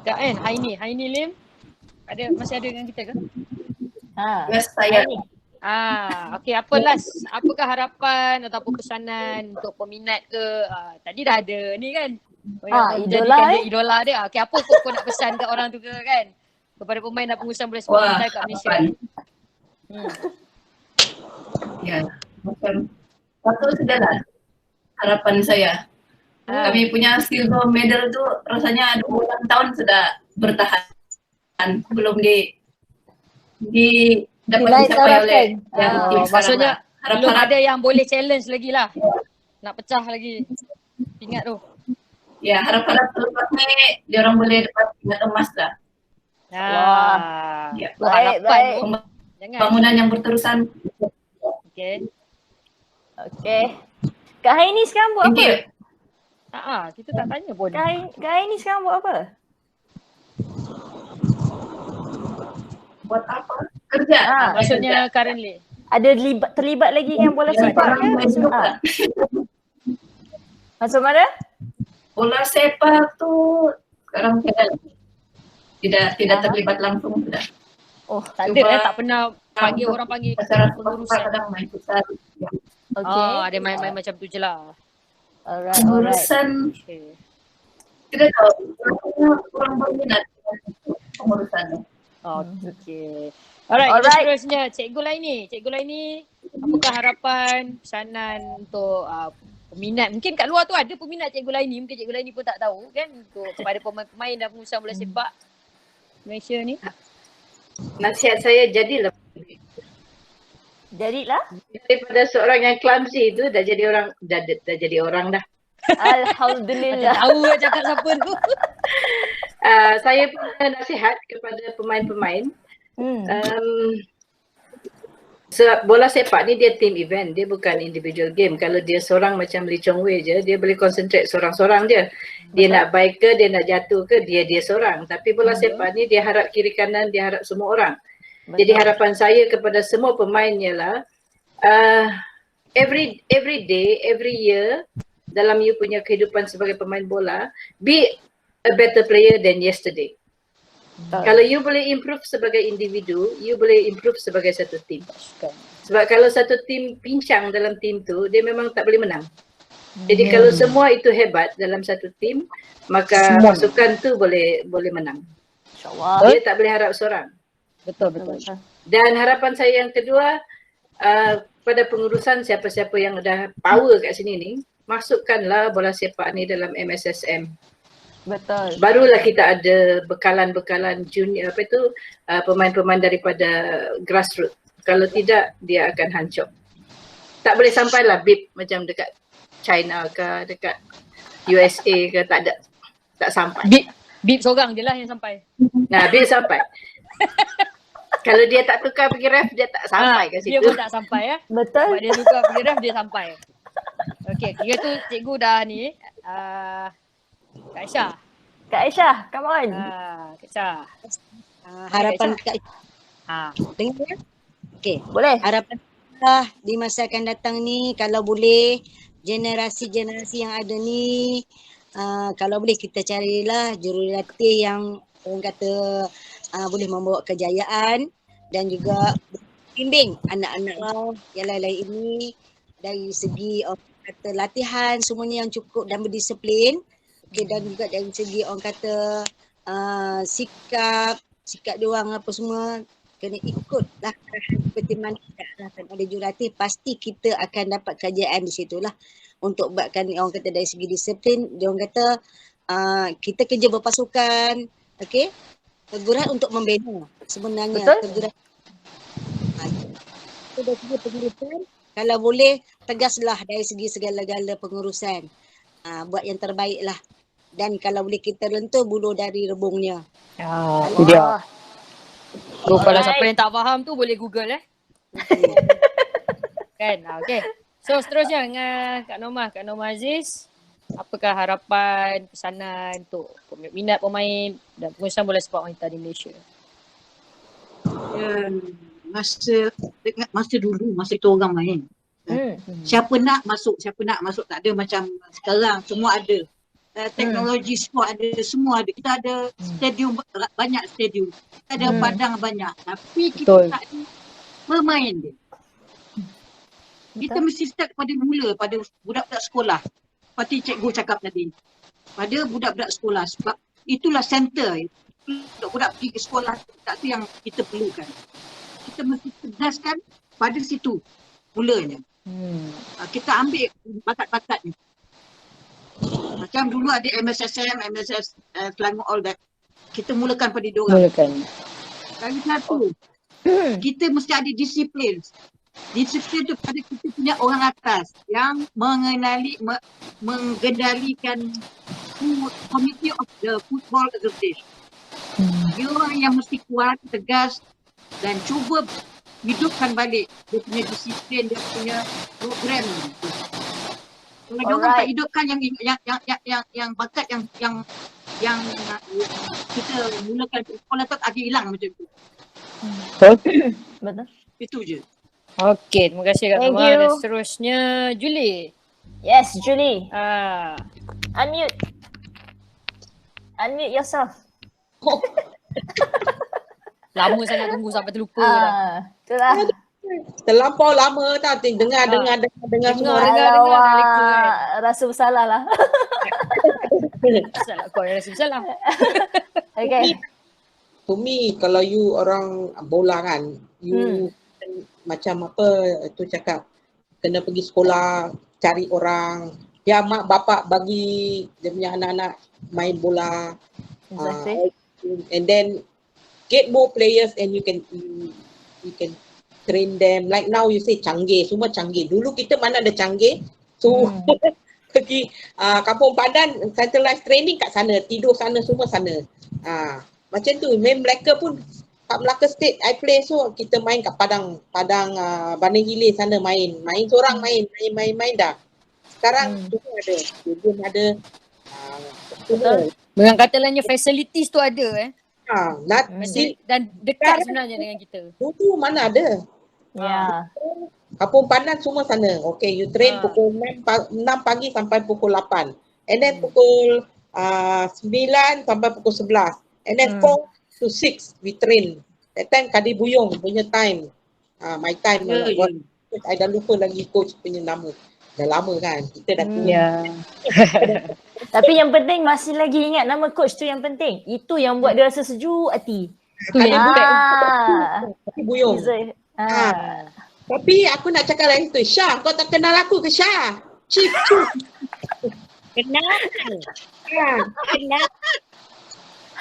Tak kan, Haini Lim masih ada dengan kita ke? Yes, saya. Okay, apa last? Apakah harapan ataupun pesanan untuk peminat ke? Tadi dah ada ni kan? Idola dia idola dia. Okay, apa kau nak pesan kat orang tu ke kan? Kepada pemain dan pengurusan bola sepak wanita kat Malaysia. Ya, macam satu sudahlah harapan saya. Kami punya silver medal tu rasanya 2 tahun sudah bertahan. Belum dapat dicapai oleh yang tim sekarang. Maksudnya lah. belum ada yang boleh challenge lagi lah. Nak pecah lagi. Ingat tu. Ya, harap-harap selepas ni dia orang boleh dapat tingkat emas lah. Ya. Baik. Bangunan yang berterusan. Okay. Kak Haini sekarang buat apa? Kita tak tanya pun. Kak Haini sekarang buat apa? Buat apa? Kerja. Maksudnya currently. Ada terlibat lagi dengan bola sepak ke? Maksud mana? Bola sepak tu sekarang tidak terlibat langsung sudah. Oh, tak ada tak pernah panggil orang panggil pengurusan. Kadang main futsal. Ada main-main macam tu je lah. Alright. Pengurusan tidak tahu orang berminat pengurusan. Okay. Alright. Seterusnya Cikgu Laini, apakah harapan, pesanan untuk peminat? Mungkin kat luar tu ada peminat Cikgu Laini, mungkin Cikgu Laini pun tak tahu kan, untuk kepada pemain-pemain dan pengurusan bola sepak Malaysia ni. Nasihat saya jadilah daripada seorang yang clumsy tu dah jadi orang dah. Alhamdulillah. Tahu lah cakap siapa tu. Saya punya nasihat kepada pemain-pemain. Sebab bola sepak ni dia team event, dia bukan individual game. Kalau dia seorang macam Lee Chong Wei je, dia boleh concentrate seorang-seorang je. Dia nak baik ke, dia nak jatuh ke, dia seorang. Tapi bola sepak ni dia harap kiri kanan, dia harap semua orang. Jadi harapan saya kepada semua pemain ialah every day, every year dalam you punya kehidupan sebagai pemain bola, be a better player than yesterday. Kalau you boleh improve sebagai individu, you boleh improve sebagai satu tim. Sebab kalau satu tim pincang dalam tim tu, dia memang tak boleh menang. Jadi kalau semua itu hebat dalam satu tim, maka pasukan tu boleh menang. InsyaAllah. Dia tak boleh harap seorang. Betul. Dan harapan saya yang kedua, pada pengurusan siapa-siapa yang ada power kat sini ni, masukkanlah bola sepak ni dalam MSSM. Betul. Barulah kita ada bekalan-bekalan junior pemain-pemain daripada grassroots. Kalau tidak, dia akan hancur. Tak boleh sampailah BIP macam dekat China ke, dekat USA ke, tak ada. Tak sampai. BIP seorang je lah yang sampai. Dia pun tak sampai ya. Betul. Sebab dia tukar pergi ref, dia sampai. Okey, kira tu cikgu dah ni. Kak Aisyah, come on. Kak Aisyah. Harapan Dengar ya? Okey. Boleh. Harapan kita di masa akan datang ni kalau boleh generasi-generasi yang ada ni kalau boleh kita carilah jurulatih yang orang kata boleh membawa kejayaan dan juga bimbing anak-anak yang lain-lain ini dari segi orang kata latihan semuanya yang cukup dan berdisiplin. Okey, dan juga dari segi orang kata sikap dia orang apa semua kena ikutlah arahan seperti mana diarahkan oleh jurulatih, pasti kita akan dapat kejayaan di situlah. Untuk buatkan orang kata dari segi disiplin, dia orang kata kita kerja berpasukan, okey, teguran untuk membina sebenarnya. Betul. Teguran itu dari segi pengurusan, kalau boleh tegaslah dari segi segala-gala pengurusan, buat yang terbaik lah. Dan kalau boleh kita lentur bulu dari rebungnya. Itu dia. So, kalau siapa yang tak faham tu boleh Google kan. Okay. So seterusnya dengan Kak Norma Aziz, apakah harapan, pesanan untuk minat pemain dan pengurusan bola sepak wanita di Malaysia? Masa dulu, masa kita orang main. Siapa nak masuk, tak ada macam sekarang semua ada. Teknologi sport ada, semua ada. Kita ada stadium, banyak stadium. Kita ada padang banyak. Tapi kita tak ada bermain dia. Kita mesti start pada mula, pada budak-budak sekolah. Seperti cikgu cakap tadi. Pada budak-budak sekolah. Sebab itulah center. Budak-budak pergi ke sekolah, tak tu yang kita perlukan. Kita mesti tegaskan pada situ mulanya. Kita ambil bakat-bakat ni. Macam dulu ada MSSM, MSS Selangor, all that. Kita mulakan pada diorang. Lagi satu, kita mesti ada disiplin. Disiplin tu pada kita punya orang atas yang mengendalikan Committee of the Football Association. Diorang yang mesti kuat, tegas dan cuba hidupkan balik dia punya disiplin, dia punya program. Kalau diorang tak hidupkan yang bakat yang kita mulakan sekolah tu ada hilang macam tu. Betul. Itu je. Okey, terima kasih Kak Norma. Dan seterusnya Julie. Yes, Julie. Unmute yourself. Lama sangat tunggu sampai terlupa dah. Itulah. Terlampau lama tak dengar semua. Dengar rasa bersalah lah. Salah kau yang rasa bersalah. Okay. To me, kalau you orang bola kan, you macam apa tu cakap, kena pergi sekolah, cari orang, ya mak bapak bagi dia punya anak-anak main bola, and then get more players and you can train them. Like now you say canggih, semua canggih. Dulu kita mana ada canggih, so pergi Kampung Pandan, centralized training kat sana, tidur sana, semua sana. Macam tu, main Melaka pun kat Melaka State I play, so kita main kat Padang Bandar Hilir sana main seorang main dah. Sekarang belum ada Dengan kata lainnya facilities tu ada dan dekat sebenarnya dengan kita. Dulu mana ada. Ya. Kampung Pandan semua sana. Okay, you train pukul 6 pagi sampai pukul 8. And then pukul 9 sampai pukul 11. And then 4 to 6 we train. That time Kadi Buyong punya time. My time. I dah lupa lagi coach punya nama. Dah lama kan. Kita dah punya. Tapi yang penting masih lagi ingat nama coach tu yang penting. Itu yang buat dia rasa sejuk hati. Kadi Buyong. Tapi aku nak cakap lain tu. Syah, kau tak kenal aku ke Syah? Chief. Kenal.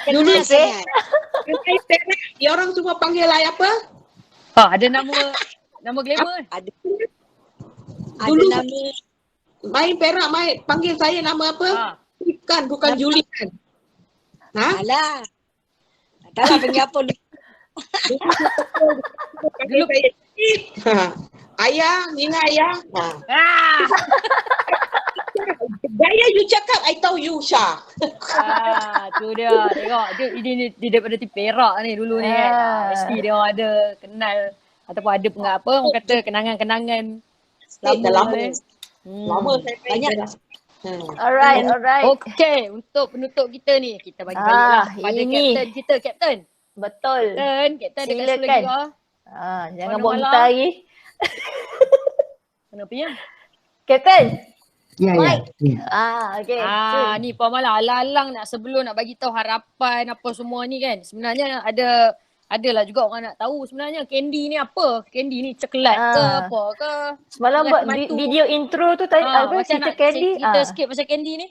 Dulu dia orang semua panggil I apa? Ada nama glamour. Ada dulu nama main Perak panggil saya nama apa? Bukan Julie kan? Alah. Taklah panggil apa dulu ayah, Nina ayah. Gaya Bila you cakap, I tahu you Syah. Tu dia. Tengok. Dia daripada tim Perak ni dulu ni kan. Mesti dia orang ada kenal ataupun ada apa orang kata kenangan-kenangan lama ni. Lama saya main Banyak. dalam. Alright. Okay, untuk penutup kita ni, kita bagi baliklah pada ini. kapten kita, kapten. Betul. Kapten dekat Silakan. sebelah kita. Jangan buat kita lagi. Kenapa ya? Kapten. Ya. Okay. Ni Puan Mala alang-alang sebelum nak bagi tahu harapan apa semua ni kan. Sebenarnya adalah juga orang nak tahu sebenarnya Candy ni apa? Candy ni coklat ke apa ke? Semalam buat video intro tu tadi cerita Candy. Cerita sikit pasal Candy ni.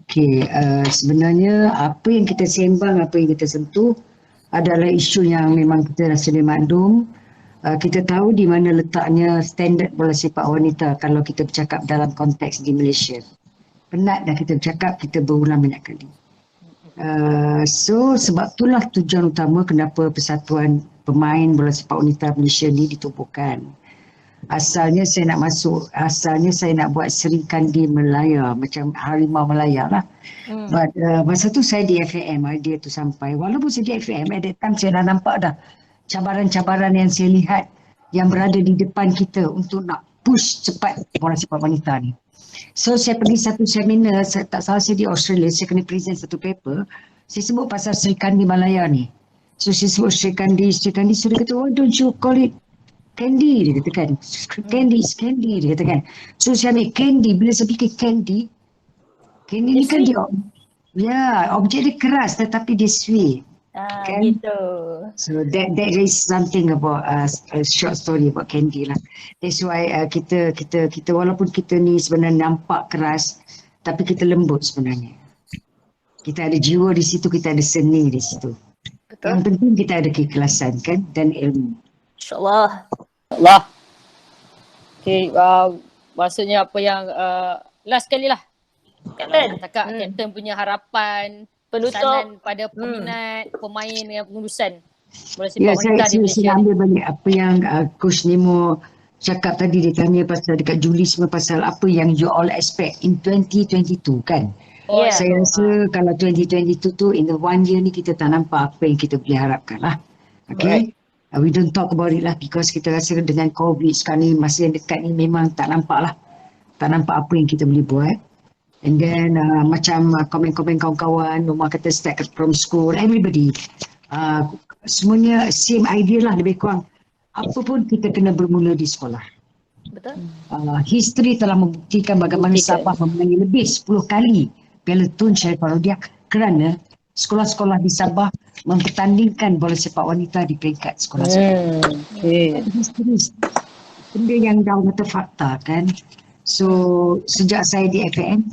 Okey, sebenarnya apa yang kita sembang, apa yang kita sentuh adalah isu yang memang kita rasa maklum. Kita tahu di mana letaknya standard bola sepak wanita kalau kita bercakap dalam konteks di Malaysia. Penat dah kita bercakap, kita berulang banyak kali. So sebab itulah tujuan utama kenapa Persatuan Pemain Bola Sepak Wanita Malaysia ni ditubuhkan. Asalnya saya nak buat Seri Kandi Melaya, macam Harimau Melaya lah. But masa tu saya di FAM, idea tu sampai. Walaupun saya di FAM, at that time saya dah nampak dah cabaran-cabaran yang saya lihat yang berada di depan kita untuk nak push cepat bola sepak wanita ni. So saya pergi satu seminar, tak salah saya di Australia, saya kena present satu paper. Saya sebut pasal Seri Kandi Malaya ni. So saya sebut Seri Kandi, so dia kata, why don't you call it Candy, dia kata kan. Candy is Candy, dia kata kan. So saya ambil Candy, bila saya fikir Candy ni kan dia, objek dia keras tetapi dia sweet. Kan? Gitu. So that is something about a short story about Candy lah. That's why kita walaupun kita ni sebenarnya nampak keras, tapi kita lembut sebenarnya. Kita ada jiwa di situ, kita ada seni di situ. Betul. Yang penting kita ada keikhlasan kan dan ilmu. InsyaAllah. Okay, maksudnya apa yang last kali lah. Kapten. Kapten punya harapan pesanan pada peminat, pemain dengan pengurusan bola sepak wanita di Malaysia. Saya ambil balik apa yang Coach Nemo cakap tadi, dia tanya pasal dekat Juli semua pasal apa yang you all expect in 2022 kan. Saya rasa kalau 2022 tu in the 1 year ni kita tak nampak apa yang kita boleh harapkan lah. Okay. We don't talk about it lah because kita rasa dengan COVID sekarang ni, masa yang dekat ni memang tak nampak lah. Tak nampak apa yang kita boleh buat. And then macam komen-komen kawan-kawan, Norma kata start from school, everybody. Semuanya same idea lah lebih kurang. Apa pun kita kena bermula di sekolah. Betul. History telah membuktikan bagaimana Sabah memenangi lebih 10 kali Piala Tun Sharifah Rodiah kerana sekolah-sekolah di Sabah mempertandingkan bola sepak wanita di peringkat sekolah-sekolah. Benda yang dah kata fakta kan. So sejak saya di FAM,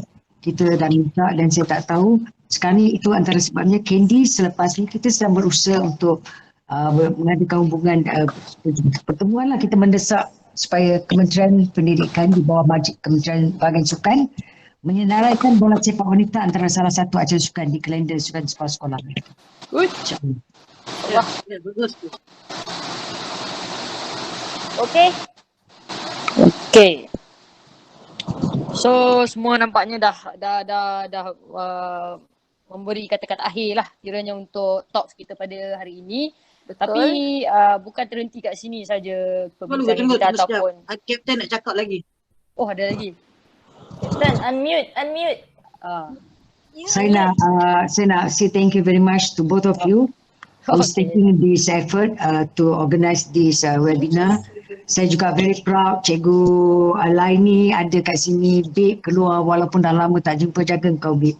kita dah minta dan saya tak tahu sekarang ni itu antara sebabnya Candy selepas ni kita sedang berusaha untuk mengadakan hubungan pertemuan lah. Kita mendesak supaya Kementerian Pendidikan di bawah Kementerian Bahagian Sukan menyenaraikan bola sepak wanita antara salah satu acara sukan di kalender sukan sekolah-sekolah. Bagus tu. Okay. So semua nampaknya dah memberi kata-kata akhir lah kiranya untuk talks kita pada hari ini. Betul. Tapi bukan terhenti kat sini saja perbincangan kita ataupun Kapten nak cakap lagi. Oh, ada lagi. Kapten, unmute. Saya nak say thank you very much to both of you who's taking this effort to organize this webinar. Saya juga very proud Cikgu Alaini ada kat sini. Babe keluar walaupun dah lama tak jumpa, jaga kau Babe.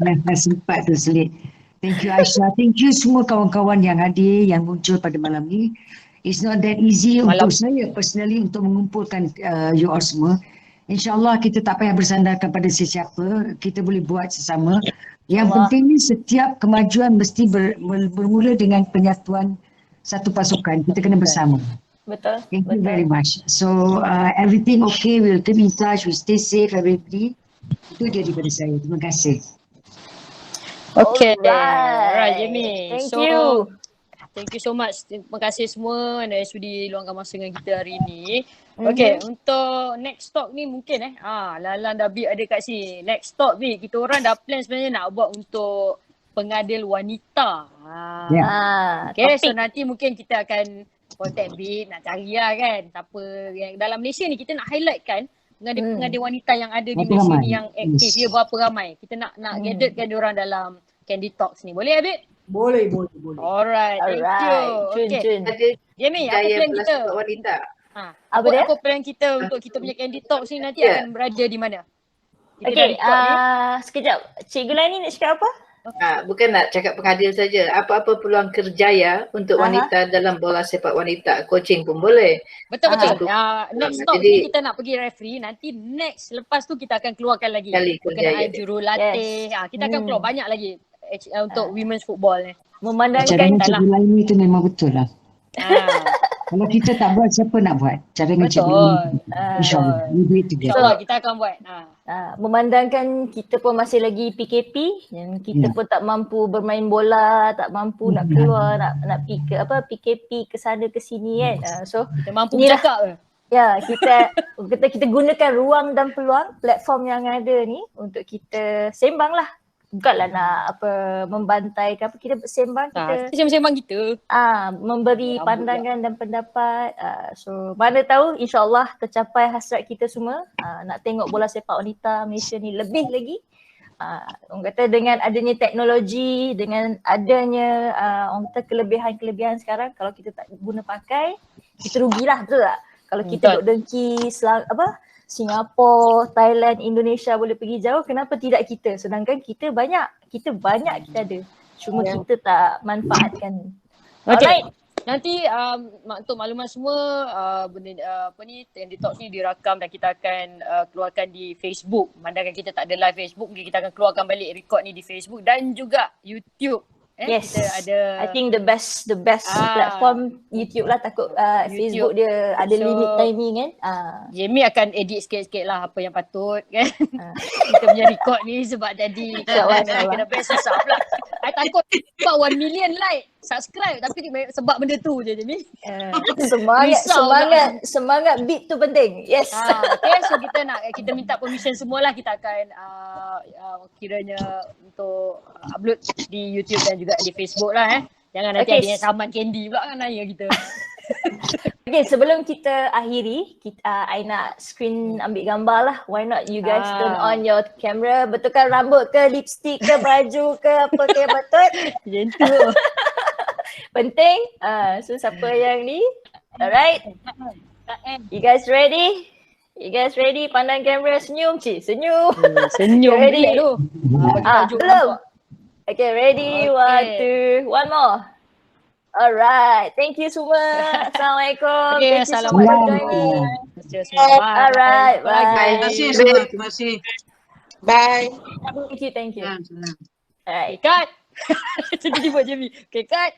Lagi sempat tu selit. Thank you Aisyah. Thank you semua kawan-kawan yang hadir, yang muncul pada malam ni. It's not that easy untuk saya personally untuk mengumpulkan you all semua. InsyaAllah kita tak payah bersandarkan pada sesiapa. Kita boleh buat sesama. Yang penting ni setiap kemajuan mesti bermula dengan penyatuan satu pasukan. Kita kena bersama. Betul. Thank you very much. So everything okay, we'll keep in touch, we stay safe everybody. Itu dia daripada saya. Terima kasih. Okay. Alright Jamie. Thank you. Thank you so much. Terima kasih semua yang sudi luangkan masa dengan kita hari ni. Okay, untuk next talk ni mungkin Lalan dah Bik ada kat sini. Next talk Bik, kita orang dah plan sebenarnya nak buat untuk pengadil wanita. Okay, so nanti mungkin kita akan contact Bik, nak cari lah kan. Siapa yang dalam Malaysia ni kita nak highlight kan pengadil wanita yang ada di Malaysia ni yang aktif, dia berapa ramai. Kita nak gatherkan diorang dalam Candy Talks ni. Boleh Bik? Boleh. Alright, thank you. Okay. Yemi, apa plan kita? Wanita. Apa plan kita untuk kita punya Candy Talks ni nanti akan berada di mana? Okay, sekejap. Cikgu Laini nak cakap apa? Bukan nak cakap pengadil saja. Apa-apa peluang kerjaya untuk wanita dalam bola sepak wanita. Coaching pun boleh. Betul. Next talk ni kita nak pergi referee. Nanti next lepas tu kita akan keluarkan lagi berkenaan jurulatih. Kita akan keluar banyak lagi untuk women's football ni. Cara Cikgu Laini tu memang betul lah. Kalau kita tak buat, siapa nak buat? Cara Cikgu Laini. InsyaAllah. InsyaAllah kita akan buat. Memandangkan kita pun masih lagi PKP, yang kita pun tak mampu bermain bola, tak mampu nak keluar, nak PKP ke sana ke sini kan. So kita mampu bercakap. Ya, kita gunakan ruang dan peluang platform yang ada ni untuk kita sembang lah. Bukanlah nak membantai ke apa, kita bersembang, kita sembang kita. Memberi pandangan dan pendapat. So mana tahu insya-Allah tercapai hasrat kita semua, nak tengok bola sepak wanita Malaysia ni lebih lagi. Orang kata dengan adanya teknologi, dengan adanya orang kata kelebihan-kelebihan sekarang, kalau kita tak guna pakai, kita rugilah, betul tak? Kalau kita duk dengki Singapura, Thailand, Indonesia boleh pergi jauh, kenapa tidak kita? Sedangkan kita banyak kita ada. Cuma kita tak manfaatkan. Okay. Nanti untuk makluman semua Candy Talks ni dirakam dan kita akan keluarkan di Facebook. Mandangan kita tak ada live Facebook, mungkin kita akan keluarkan balik record ni di Facebook dan juga YouTube. Yes, kita ada, I think the best platform YouTube lah, takut Facebook dia ada limit timing kan. Jamie akan edit sikit-sikit lah apa yang patut kan. Kita punya record ni sebab jadi kena best susah pula. I takut sebab 1 million like subscribe tapi sebab benda tu je Jamie. Semangat beat tu penting. Yes. Okay, so kita minta permission semualah, kita akan kiranya untuk upload di YouTube dan juga di Facebook lah Jangan nanti ada yang saman Candy pula kan nanya kita. Okay, sebelum kita akhiri, I nak screen ambil gambar lah. Why not you guys turn on your camera, betulkan rambut ke, lipstick ke, baju ke, apa ke betul. Macam tu. Penting. So siapa yang ni? Alright. You guys ready? Pandang kamera, senyum senyum. Senyum ready tu. Belum. Okay, ready? 1, 2, 1 more. Alright, thank you semua. Assalamualaikum. Okay, assalamualaikum. Alright, bye. Terima kasih. Bye. Thank you. Alright, cut. Tiba-tiba Jamie. Okay, cut.